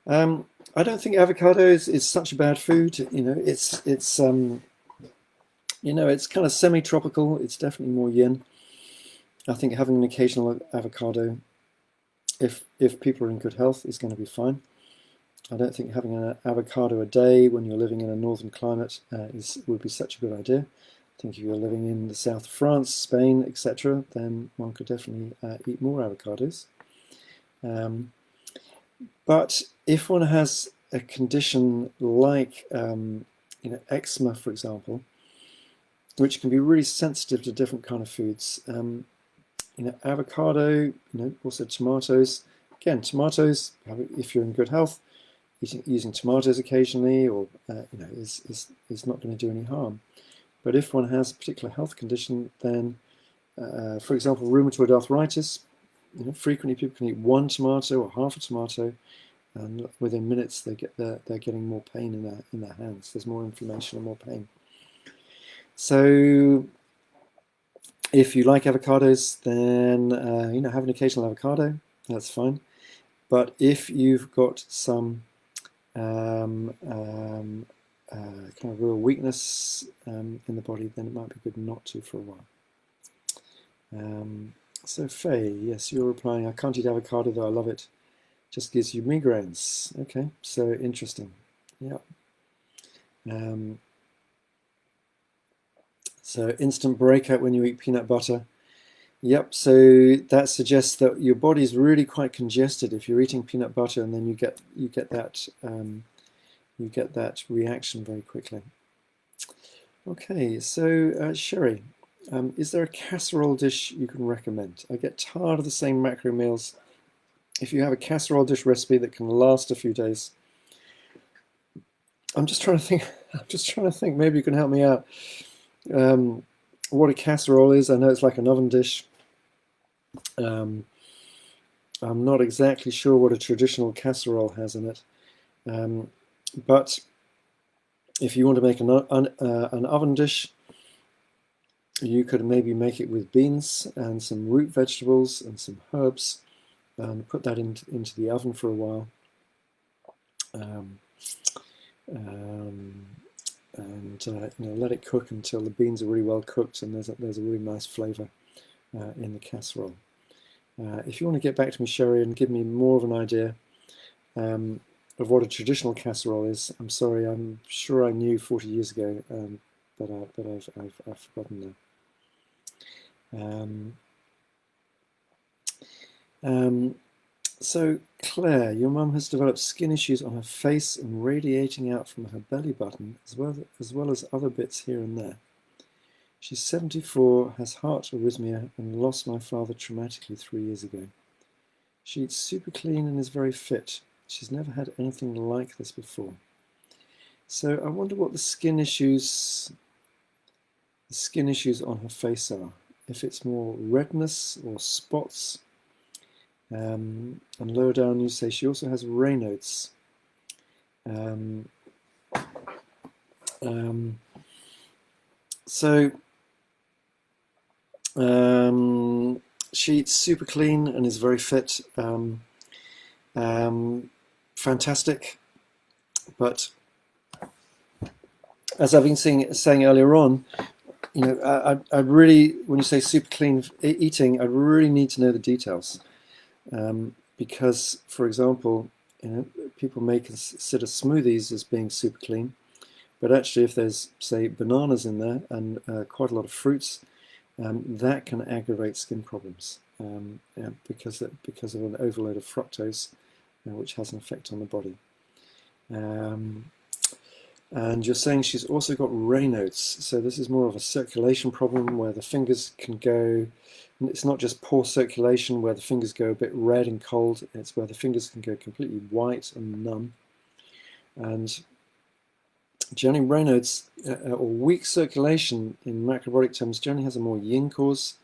I don't think avocado is such a bad food. It's kind of semi-tropical. It's definitely more yin. I think having an occasional avocado, if people are in good health, is going to be fine. I don't think having an avocado a day when you're living in a northern climate would be such a good idea. I think if you're living in the south of France, Spain, etc., then one could definitely eat more avocados. But if one has a condition like eczema, for example, which can be really sensitive to different kind of foods, avocado, also tomatoes. Again, tomatoes, if you're in good health, using tomatoes occasionally, or is not going to do any harm. But if one has a particular health condition, then, for example, rheumatoid arthritis, frequently people can eat one tomato or half a tomato, and within minutes they're getting more pain in their hands. There's more inflammation and more pain. So if you like avocados, then have an occasional avocado. That's fine. But if you've got some kind of real weakness in the body, then it might be good not to for a while. So Faye, yes, you're replying, I can't eat avocado though I love it. Just gives you migraines. Okay, so interesting. Yeah. So instant breakout when you eat peanut butter. Yep, so that suggests that your body's really quite congested if you're eating peanut butter, and then you get that reaction very quickly. Okay, so Sherry, is there a casserole dish you can recommend? I get tired of the same macro meals. If you have a casserole dish recipe that can last a few days, I'm just trying to think. Maybe you can help me out. What a casserole is? I know it's like an oven dish. I'm not exactly sure what a traditional casserole has in it, but if you want to make an oven dish, you could maybe make it with beans and some root vegetables and some herbs, and put that into the oven for a while, and let it cook until the beans are really well cooked and there's a really nice flavour in the casserole. If you want to get back to me, Sherry, and give me more of an idea of what a traditional casserole is, I'm sorry, I'm sure I knew 40 years ago, but I've forgotten now. So Claire, your mum has developed skin issues on her face and radiating out from her belly button, as well as other bits here and there. She's 74, has heart arrhythmia, and lost my father traumatically 3 years ago. She eats super clean and is very fit. She's never had anything like this before. So I wonder what the skin issues on her face are. If it's more redness or spots. And lower down you say she also has Raynaud's. She eats super clean and is very fit. Fantastic, but as I've been saying earlier on, you know, I really, when you say super clean eating, I really need to know the details, because, for example, you know, people may consider smoothies as being super clean, but actually, if there's, say, bananas in there and quite a lot of fruits, that can aggravate skin problems, yeah, because of an overload of fructose, which has an effect on the body. And you're saying she's also got Raynaud's, so this is more of a circulation problem where the fingers can go. It's not just poor circulation where the fingers go a bit red and cold. It's where the fingers can go completely white and numb. And generally, Raynaud's or weak circulation in macrobiotic terms generally has a more yin cause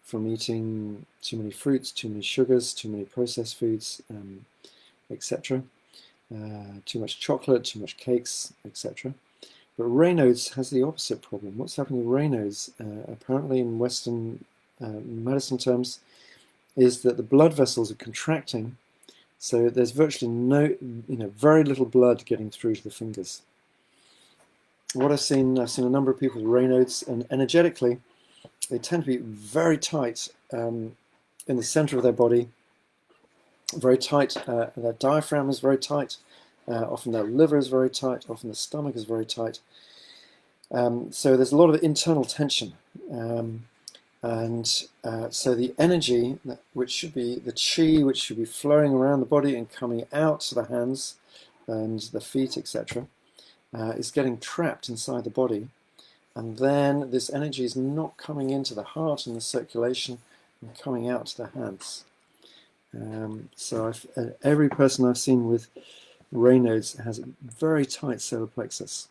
from eating too many fruits, too many sugars, too many processed foods, etc. Too much chocolate, too much cakes, etc. But Raynaud's has the opposite problem. What's happening with Raynaud's, apparently in Western medicine terms, is that the blood vessels are contracting, so there's virtually very little blood getting through to the fingers. What I've seen a number of people with Raynaud's, and energetically, they tend to be very tight in the center of their body, very tight. Their diaphragm is very tight. Often their liver is very tight. Often the stomach is very tight. So there's a lot of internal tension. So the energy, which should be the chi, which should be flowing around the body and coming out to the hands and the feet, etc., is getting trapped inside the body. And then this energy is not coming into the heart and the circulation and coming out to the hands. So every person I've seen with Raynaud's has a very tight solar plexus.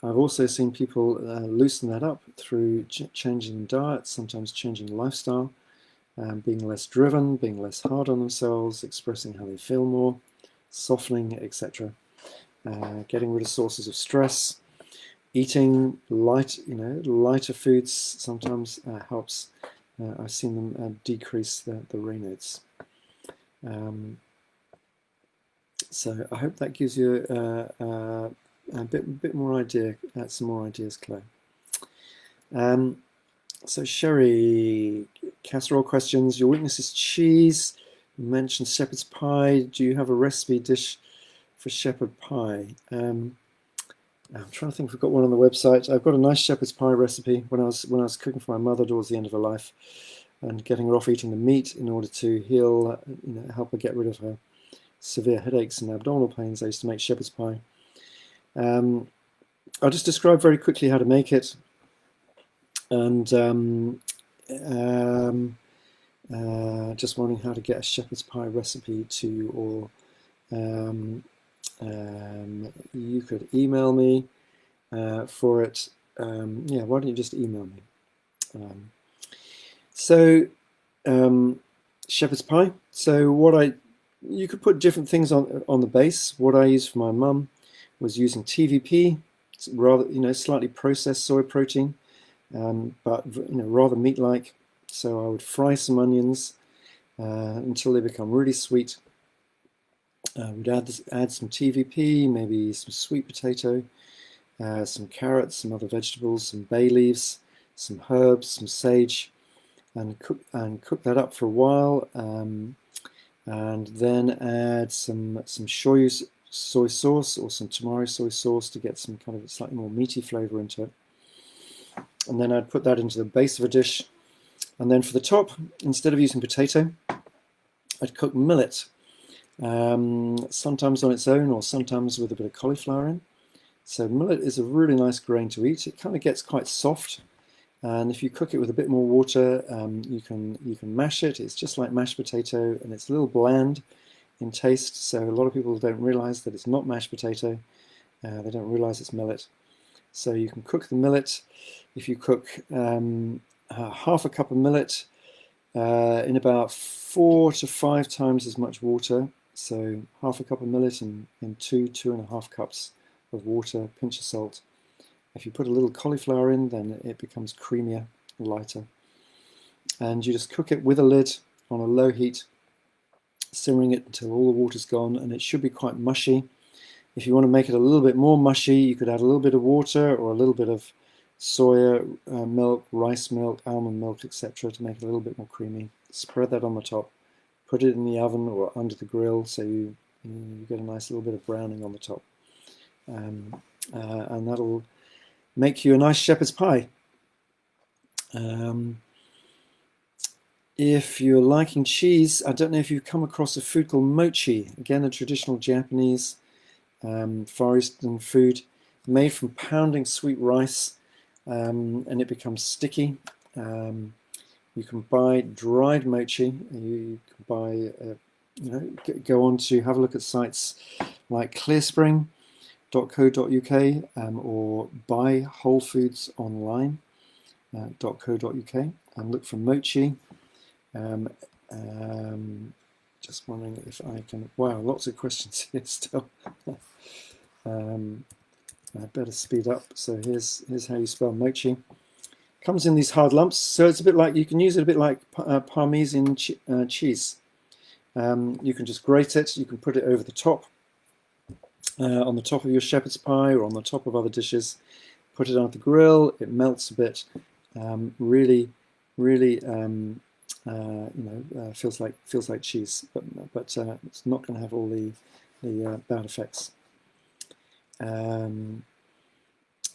I've also seen people loosen that up through changing diet, sometimes changing lifestyle, being less driven, being less hard on themselves, expressing how they feel more, softening, etc. Getting rid of sources of stress, eating lighter foods sometimes helps. I've seen them decrease the Raynaud's. So I hope that gives you a bit more idea, some more ideas, Claire. So Sherry, casserole questions. Your weakness is cheese. You mentioned shepherd's pie. Do you have a recipe dish for shepherd pie? I'm trying to think if we've got one on the website. I've got a nice shepherd's pie recipe when I was cooking for my mother towards the end of her life, and getting her off eating the meat in order to heal, help her get rid of her severe headaches and abdominal pains. I used to make shepherd's pie. I'll just describe very quickly how to make it, and just wondering how to get a shepherd's pie recipe to you all. You could email me for it. Yeah, why don't you just email me? Shepherd's pie. So you could put different things on the base. What I used for my mum was using TVP, rather slightly processed soy protein, but rather meat-like. So I would fry some onions until they become really sweet. We'd add some TVP, maybe some sweet potato, some carrots, some other vegetables, some bay leaves, some herbs, some sage, and cook that up for a while. And then add some shoyu soy sauce or some tamari soy sauce to get some kind of slightly more meaty flavor into it. And then I'd put that into the base of a dish. And then for the top, instead of using potato, I'd cook millet, sometimes on its own or sometimes with a bit of cauliflower in. So millet is a really nice grain to eat. It kind of gets quite soft. And if you cook it with a bit more water, you can mash it. It's just like mashed potato, and it's a little bland in taste. So a lot of people don't realize that it's not mashed potato. They don't realize it's millet. So you can cook the millet. If you cook half a cup of millet in about 4 to 5 times as much water. So half a cup of millet in 2.5 cups of water, pinch of salt. If you put a little cauliflower in, then it becomes creamier, lighter. And you just cook it with a lid on a low heat, simmering it until all the water's gone, and it should be quite mushy. If you want to make it a little bit more mushy, you could add a little bit of water or a little bit of soya milk, rice milk, almond milk, etc. to make it a little bit more creamy. Spread that on the top. Put it in the oven or under the grill so you get a nice little bit of browning on the top. And that'll make you a nice shepherd's pie. If you're liking cheese, I don't know if you've come across a food called mochi. Again, a traditional Japanese Far Eastern food made from pounding sweet rice, and it becomes sticky. You can buy dried mochi. You can buy, go on to have a look at sites like clearspring.co.uk or buy Whole Foods Online.co.uk and look for mochi. Just wondering if I can. Wow, lots of questions here still. I better speed up. So here's how you spell mochi. Comes in these hard lumps, so it's a bit like, you can use it a bit like Parmesan cheese. You can just grate it. You can put it over the top, on the top of your shepherd's pie or on the top of other dishes. Put it on the grill. It melts a bit. Really, feels like cheese, but it's not going to have all the bad effects.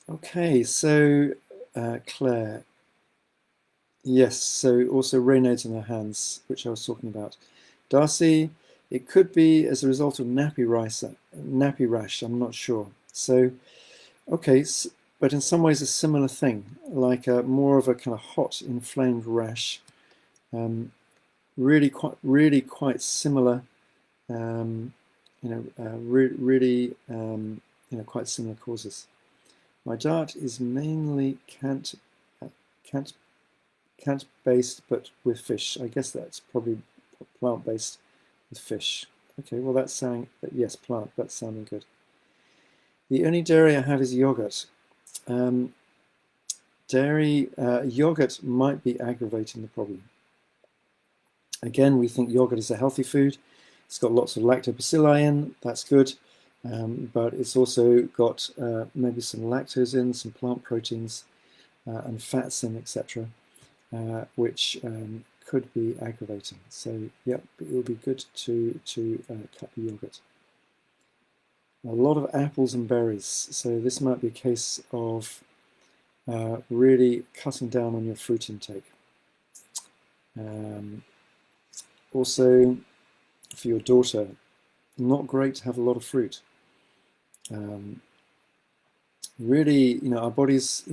Okay, so Claire, yes. So also Raynaud's in her hands, which I was talking about. Darcy, it could be as a result of nappy rash. I'm not sure. So, okay, but in some ways a similar thing, like more of a kind of hot, inflamed rash. Really quite similar. Quite similar causes. My diet is mainly Cant based, but with fish. I guess that's probably plant based with fish. Okay, well that's sounding, yes, plant. That's sounding good. The only dairy I have is yogurt. Yogurt might be aggravating the problem. Again, we think yogurt is a healthy food. It's got lots of lactobacilli in. That's good. But it's also got maybe some lactose in, some plant proteins, and fats in, etc., which could be aggravating. So, yep, it will be good to cut the yogurt. A lot of apples and berries. So this might be a case of really cutting down on your fruit intake. Also, for your daughter, not great to have a lot of fruit. Really, our bodies,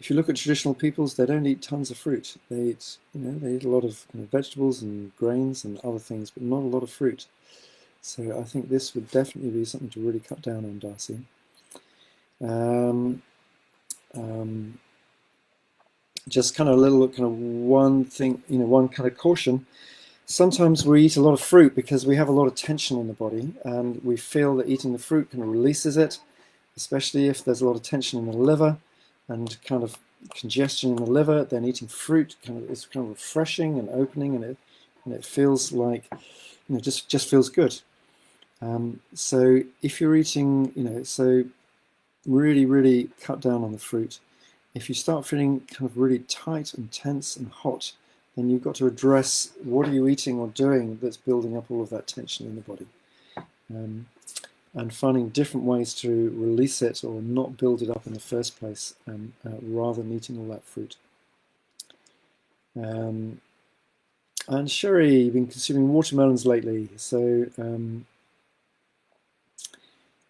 if you look at traditional peoples, they don't eat tons of fruit. They eat, they eat a lot of vegetables and grains and other things, but not a lot of fruit. So I think this would definitely be something to really cut down on, Darcy. Just kind of one thing, one kind of caution. Sometimes we eat a lot of fruit because we have a lot of tension in the body, and we feel that eating the fruit kind of releases it, especially if there's a lot of tension in the liver and kind of congestion in the liver. Then eating fruit is kind of refreshing and opening, and it feels like, just feels good. So if you're eating, so really cut down on the fruit. If you start feeling kind of really tight and tense and hot, then you've got to address what are you eating or doing that's building up all of that tension in the body, and finding different ways to release it or not build it up in the first place, rather than eating all that fruit. And Sherry, you've been consuming watermelons lately, so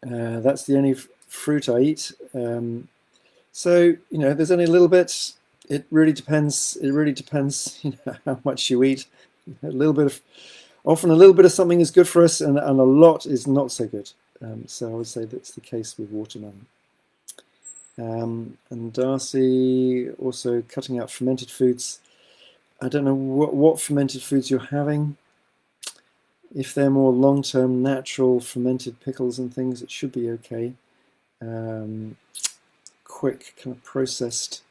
that's the only fruit I eat. So there's only a little bit. It really depends. How much you eat. Often a little bit of something is good for us, and a lot is not so good. So I would say that's the case with watermelon. And Darcy, also cutting out fermented foods. I don't know what fermented foods you're having. If they're more long-term natural fermented pickles and things, it should be okay. Quick kind of processed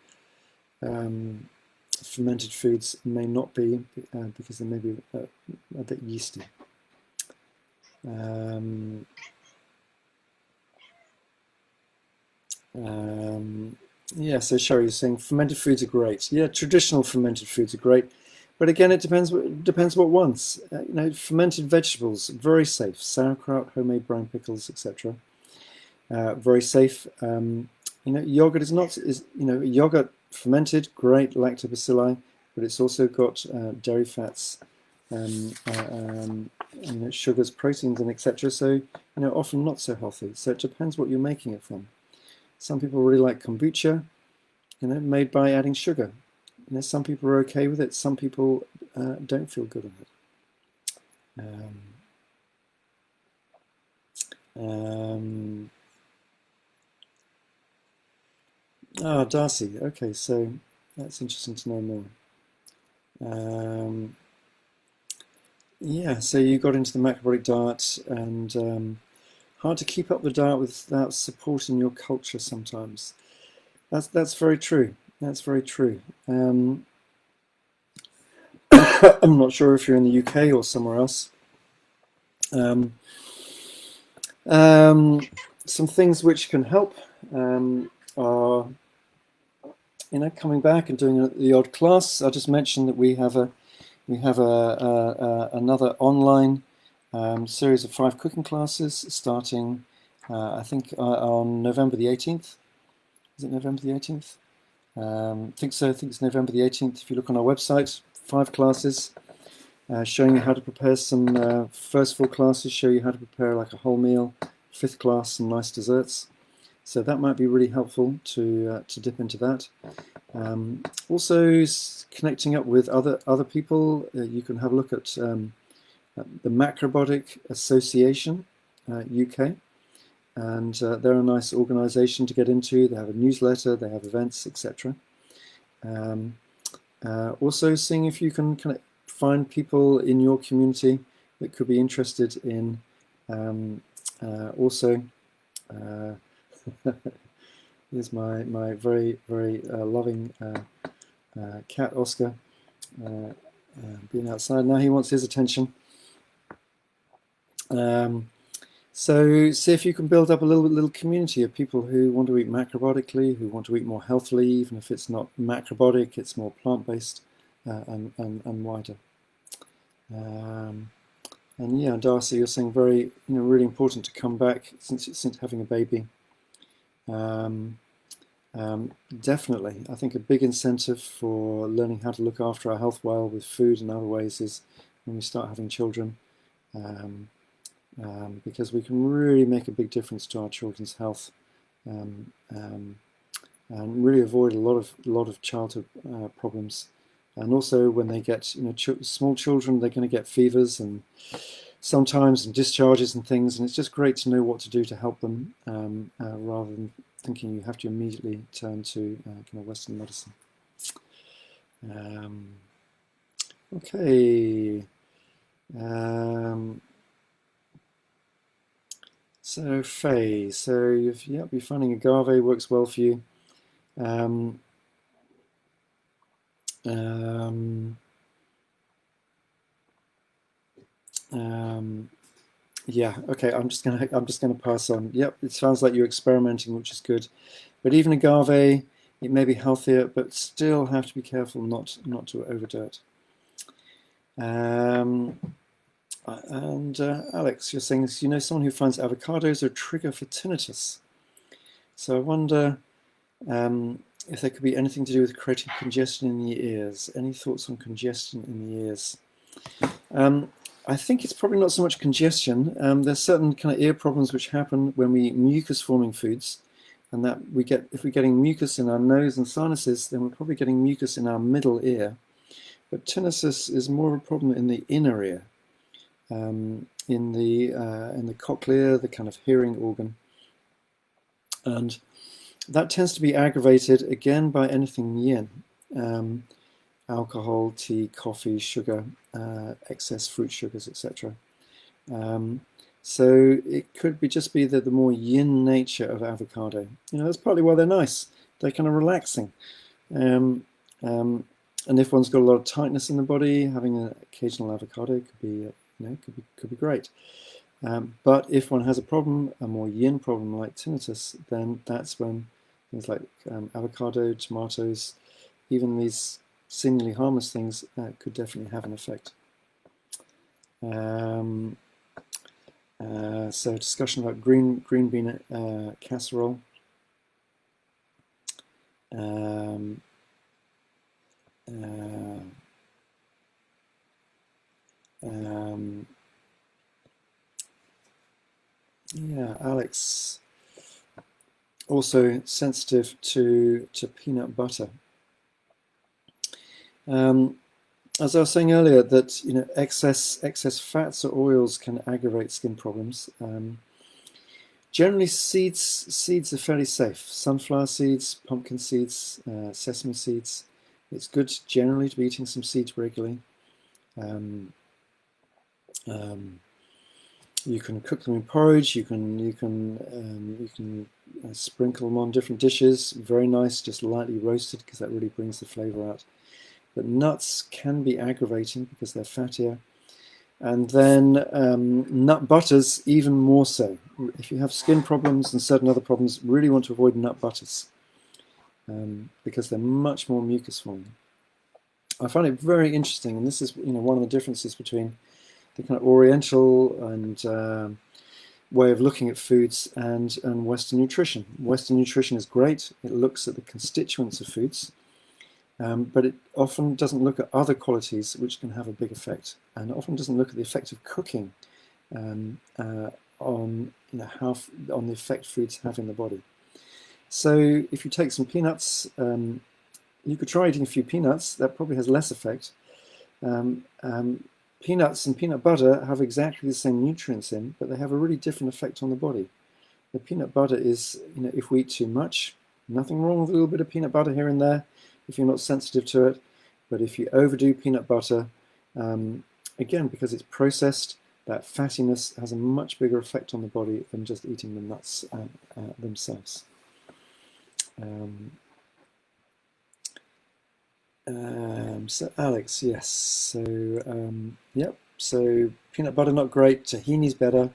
fermented foods may not be, because they may be a bit yeasty. Yeah, so Sherry, you're saying fermented foods are great. Yeah, traditional fermented foods are great, but again, it depends what ones. You know, fermented vegetables very safe. Sauerkraut, homemade brown pickles, etc. Very safe. You know, yogurt yogurt fermented, great lactobacilli, but it's also got dairy fats, you know, sugars, proteins, and etc. So you know, often not so healthy. So it depends what you're making it from. Some people really like kombucha, you know, made by adding sugar. You know, some people are okay with it. Some people don't feel good with it. Darcy. Okay, so that's interesting to know more. Yeah, so you got into the macrobiotic diet, and hard to keep up the diet without supporting your culture sometimes. That's very true. That's very true. I'm not sure if you're in the UK or somewhere else. Um, some things which can help are, you know, coming back and doing the odd class. I just mentioned that we have another online series of 5 cooking classes starting, I think, on November the 18th. Is it November the 18th? I think so. I think it's November the 18th. If you look on our website, 5 classes showing you how to prepare some. First 4 classes show you how to prepare like a whole meal. 5th class, some nice desserts. So that might be really helpful to dip into that. Also, connecting up with other people, you can have a look at the Macrobiotic Association UK, and they're a nice organisation to get into. They have a newsletter, they have events, etc. Also, seeing if you can kind of find people in your community that could be interested in also. Here's my very loving cat Oscar being outside. Now he wants his attention. So see if you can build up a little community of people who want to eat macrobiotically, who want to eat more healthily, even if it's not macrobiotic, it's more plant-based and wider. And yeah, Darcy, you're saying very, really important to come back since having a baby. Definitely, I think a big incentive for learning how to look after our health well with food and other ways is when we start having children, because we can really make a big difference to our children's health, and really avoid a lot of childhood problems. And also, when they get small children, they're going to get fevers and sometimes and discharges and things, and it's just great to know what to do to help them, rather than thinking you have to immediately turn to kind of Western medicine. Okay. So Faye, so you're finding agave works well for you. Yeah, okay, I'm just gonna pass on. Yep, it sounds like you're experimenting, which is good. But even agave, it may be healthier, but still have to be careful not to overdo it. And Alex, you're saying this, someone who finds avocados a trigger for tinnitus. So I wonder if there could be anything to do with creating congestion in the ears. Any thoughts on congestion in the ears? I think it's probably not so much congestion. There's certain kind of ear problems which happen when we eat mucus-forming foods, and that if we're getting mucus in our nose and sinuses, then we're probably getting mucus in our middle ear. But tinnitus is more of a problem in the inner ear, in the cochlea, the kind of hearing organ, and that tends to be aggravated again by anything yin. Alcohol, tea, coffee, sugar, excess fruit sugars, etc. So it could just be the more yin nature of avocado. That's partly why they're nice. They're kind of relaxing. And if one's got a lot of tightness in the body, having an occasional avocado could be great. But if one has a problem, a more yin problem like tinnitus, then that's when things like avocado, tomatoes, even these seemingly harmless things could definitely have an effect. So discussion about green bean casserole. Yeah, Alex, also sensitive to peanut butter. As I was saying earlier, that excess fats or oils can aggravate skin problems. Generally, seeds are fairly safe. Sunflower seeds, pumpkin seeds, sesame seeds. It's good generally to be eating some seeds regularly. You can cook them in porridge. You can sprinkle them on different dishes. Very nice, just lightly roasted, because that really brings the flavour out. But nuts can be aggravating because they're fattier. And then nut butters even more so. If you have skin problems and certain other problems, really want to avoid nut butters because they're much more mucus forming. I find it very interesting, and this is one of the differences between the kind of Oriental and way of looking at foods and Western nutrition. Western nutrition is great. It looks at the constituents of foods. But it often doesn't look at other qualities which can have a big effect, and often doesn't look at the effect of cooking on the effect foods have in the body. So if you take some peanuts, you could try eating a few peanuts. That probably has less effect. Peanuts and peanut butter have exactly the same nutrients in, but they have a really different effect on the body. The peanut butter is, if we eat too much, nothing wrong with a little bit of peanut butter here and there, if you're not sensitive to it. But if you overdo peanut butter, again, because it's processed, that fattiness has a much bigger effect on the body than just eating the nuts themselves. So Alex, yes. So yep. So peanut butter not great. Tahini's better.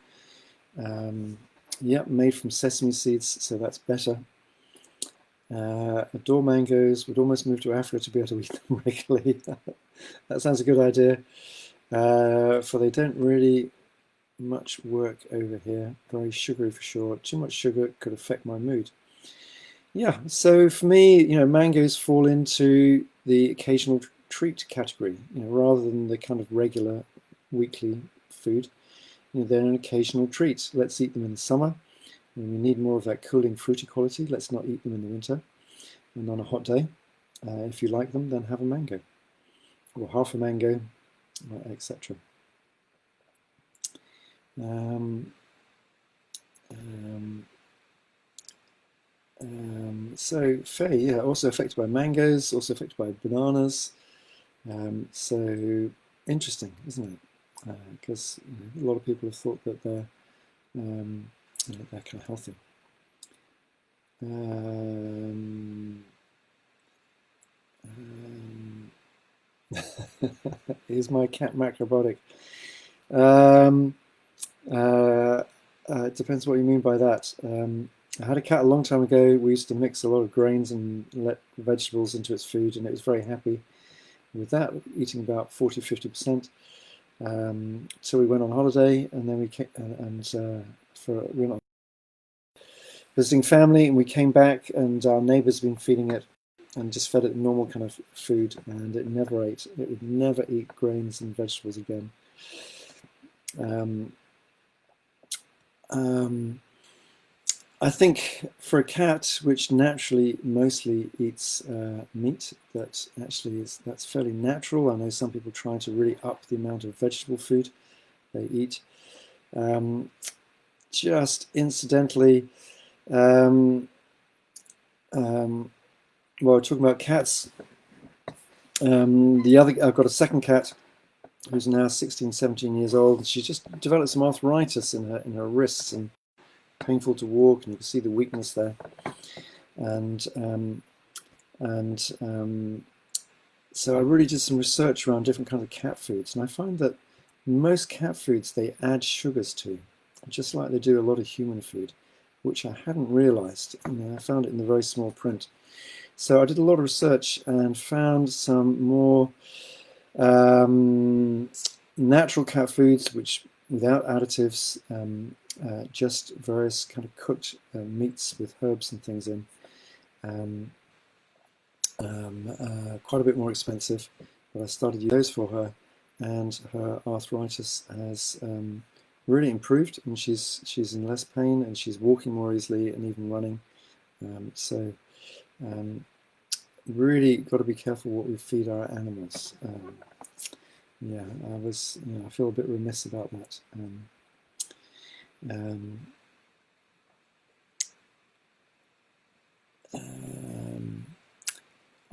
Yep, made from sesame seeds, so that's better. Adore mangoes. Would almost move to Africa to be able to eat them regularly. That sounds a good idea. For they don't really much work over here. Very sugary for sure. Too much sugar could affect my mood. Yeah. So for me, mangoes fall into the occasional treat category. Rather than the kind of regular weekly food. They're an occasional treat. Let's eat them in the summer. When we need more of that cooling, fruity quality, let's not eat them in the winter. And on a hot day, if you like them, then have a mango, or half a mango, etc. So Faye, yeah, also affected by mangoes, also affected by bananas. So interesting, isn't it? Because a lot of people have thought that they're kind of healthy. Is my cat macrobiotic? It depends what you mean by that. I had a cat a long time ago. We used to mix a lot of grains and let vegetables into its food, and it was very happy with that, eating about 40–50%. So we went on holiday, and then we came, we went on visiting family, and we came back, and our neighbours been feeding it, and just fed it normal kind of food, and it never ate. It would never eat grains and vegetables again. I think for a cat which naturally mostly eats meat, that's fairly natural. I know some people try to really up the amount of vegetable food they eat. Just incidentally, well, talking about cats, I've got a second cat who's now 16–17 years old. She's just developed some arthritis in her wrists, and painful to walk, and you can see the weakness there. So I really did some research around different kinds of cat foods, and I find that most cat foods they add sugars to, just like they do a lot of human food. which I hadn't realised. I found it in the very small print. So I did a lot of research and found some more natural cat foods, which without additives, just various kind of cooked meats with herbs and things in. Quite a bit more expensive, but I started using those for her, and her arthritis has really improved, and she's in less pain, and she's walking more easily and even running. Really got to be careful what we feed our animals. Yeah, I feel a bit remiss about that.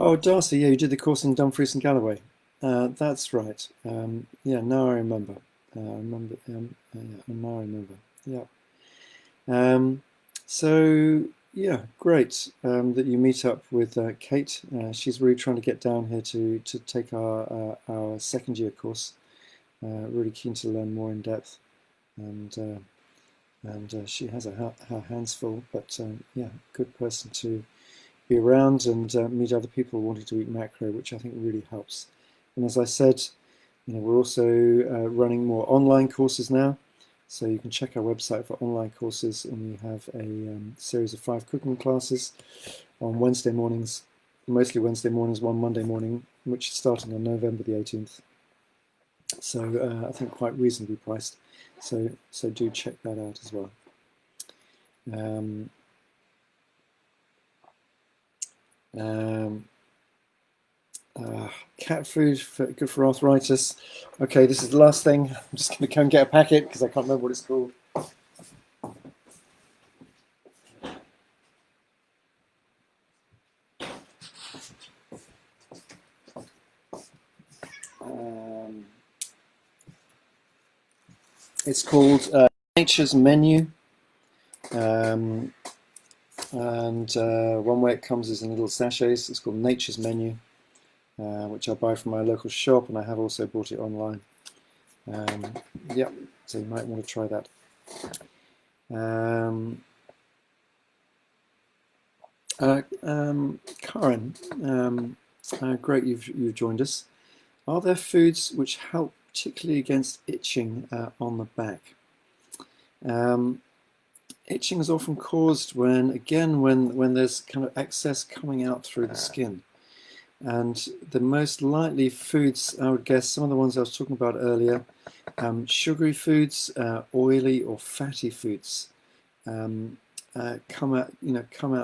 Oh, Darcy, yeah, you did the course in Dumfries and Galloway. That's right. Yeah, now I remember. Now I remember. Yeah. So yeah, great that you meet up with Kate. She's really trying to get down here to take our second year course. Really keen to learn more in depth, and she has her hands full. But yeah, good person to be around and meet other people wanting to eat macro, which I think really helps. And as I said, we're also running more online courses now. So you can check our website for online courses, and we have a series of 5 cooking classes on Wednesday mornings, mostly Wednesday mornings, one Monday morning, which is starting on November the 18th. So I think quite reasonably priced. So do check that out as well. Cat food good for arthritis. Okay, this is the last thing. I'm just going to go and get a packet because I can't remember what it's called. It's called Nature's Menu, and one way it comes is in little sachets. It's called Nature's Menu, which I buy from my local shop, and I have also bought it online. Yeah, so you might want to try that. Karen, great you've joined us. Are there foods which help particularly against itching on the back? Itching is often caused when there's kind of excess coming out through the skin. And the most likely foods, I would guess, some of the ones I was talking about earlier, sugary foods, oily or fatty foods, come out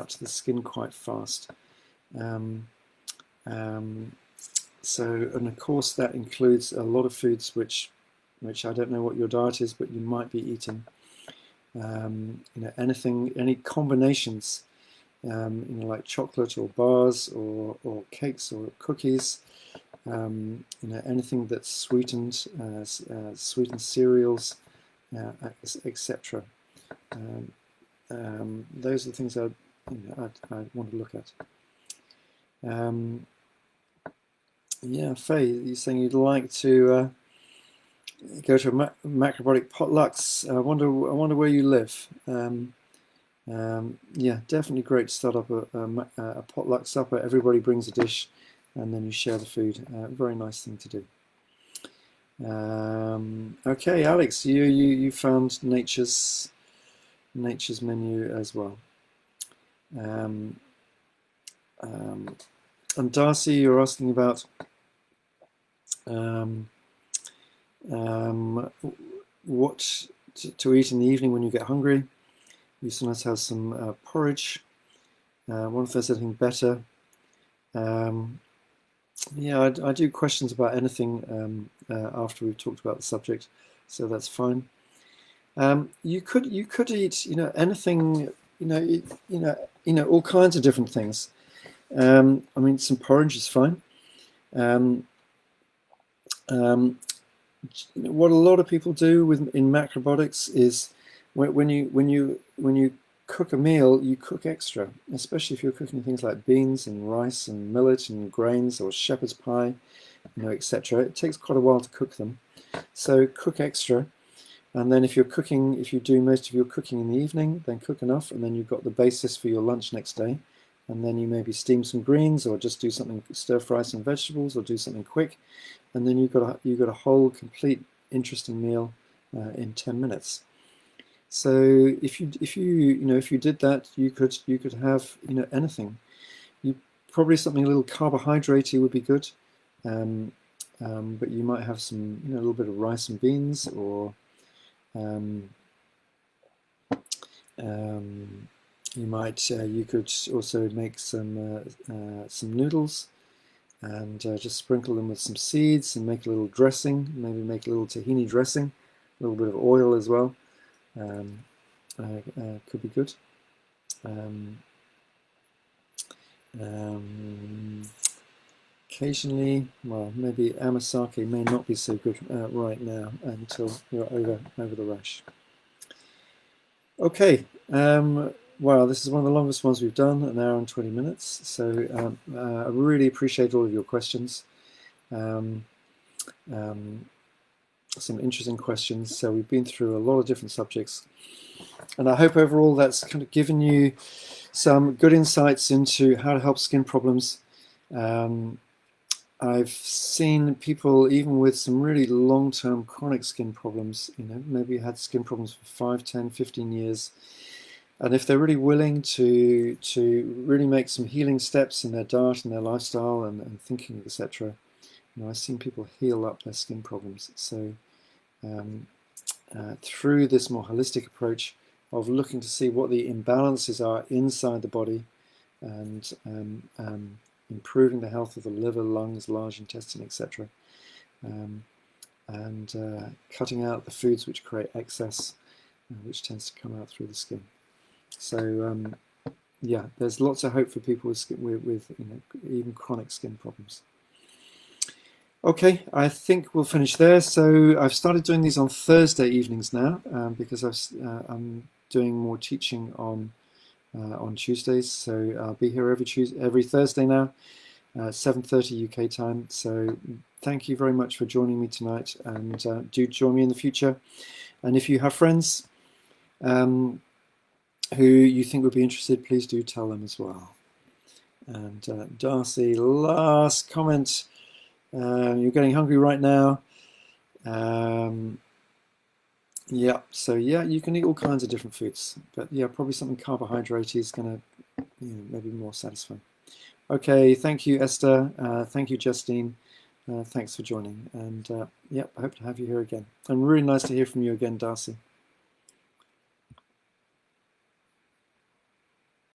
to the skin quite fast. So, and of course, that includes a lot of foods which I don't know what your diet is, but you might be eating. Anything, any combinations, like chocolate or bars or cakes or cookies, anything that's sweetened, sweetened cereals, etc. Those are the things I want to look at. Yeah, Faye, you're saying you'd like to go to macrobiotic potlucks. I wonder where you live. Yeah, definitely great to start up a potluck supper. Everybody brings a dish, and then you share the food. Very nice thing to do. Okay, Alex, you found Nature's Menu as well. And Darcy, you're asking about what to eat in the evening when you get hungry. You sometimes have some porridge. Wonder if there's anything better. Yeah, I do questions about anything after we've talked about the subject, so that's fine. You could eat, anything, all kinds of different things. I mean, some porridge is fine. What a lot of people do in macrobiotics is when you cook a meal, you cook extra, especially if you're cooking things like beans and rice and millet and grains or shepherd's pie, etc. It takes quite a while to cook them, so cook extra. And then if you're cooking, if you do most of your cooking in the evening, then cook enough, and then you've got the basis for your lunch next day. And then you maybe steam some greens, or just do something, stir fry some vegetables, or do something quick, and then you've got a whole complete interesting meal in 10 minutes. So if you did that, you could have anything. You probably something a little carbohydrate would be good, but you might have some a little bit of rice and beans, or you could also make some noodles and just sprinkle them with some seeds and make a little dressing. Maybe make a little tahini dressing, a little bit of oil as well. Could be good. Occasionally, well, maybe amasake may not be so good right now until you're over the rash. Okay, well, this is one of the longest ones we've done, an hour and 20 minutes. So I really appreciate all of your questions. Some interesting questions. So we've been through a lot of different subjects, and I hope overall that's kind of given you some good insights into how to help skin problems. I've seen people even with some really long-term chronic skin problems, maybe had skin problems for 5, 10, 15 years. And if they're really willing to really make some healing steps in their diet and their lifestyle and thinking, etc., I've seen people heal up their skin problems. So through this more holistic approach of looking to see what the imbalances are inside the body, and improving the health of the liver, lungs, large intestine, etc., and cutting out the foods which create excess, which tends to come out through the skin. So yeah, there's lots of hope for people with even chronic skin problems. Okay, I think we'll finish there. So I've started doing these on Thursday evenings now, because I'm doing more teaching on Tuesdays. So I'll be here every Thursday now, 7:30 UK time. So thank you very much for joining me tonight, and do join me in the future. And if you have friends who you think would be interested, please do tell them as well. And Darcy, last comment. You're getting hungry right now. Yeah, so yeah, you can eat all kinds of different foods, but yeah, probably something carbohydrate is going to maybe more satisfying. Okay, thank you, Esther. Thank you, Justine. Thanks for joining. And yeah, I hope to have you here again. And really nice to hear from you again, Darcy.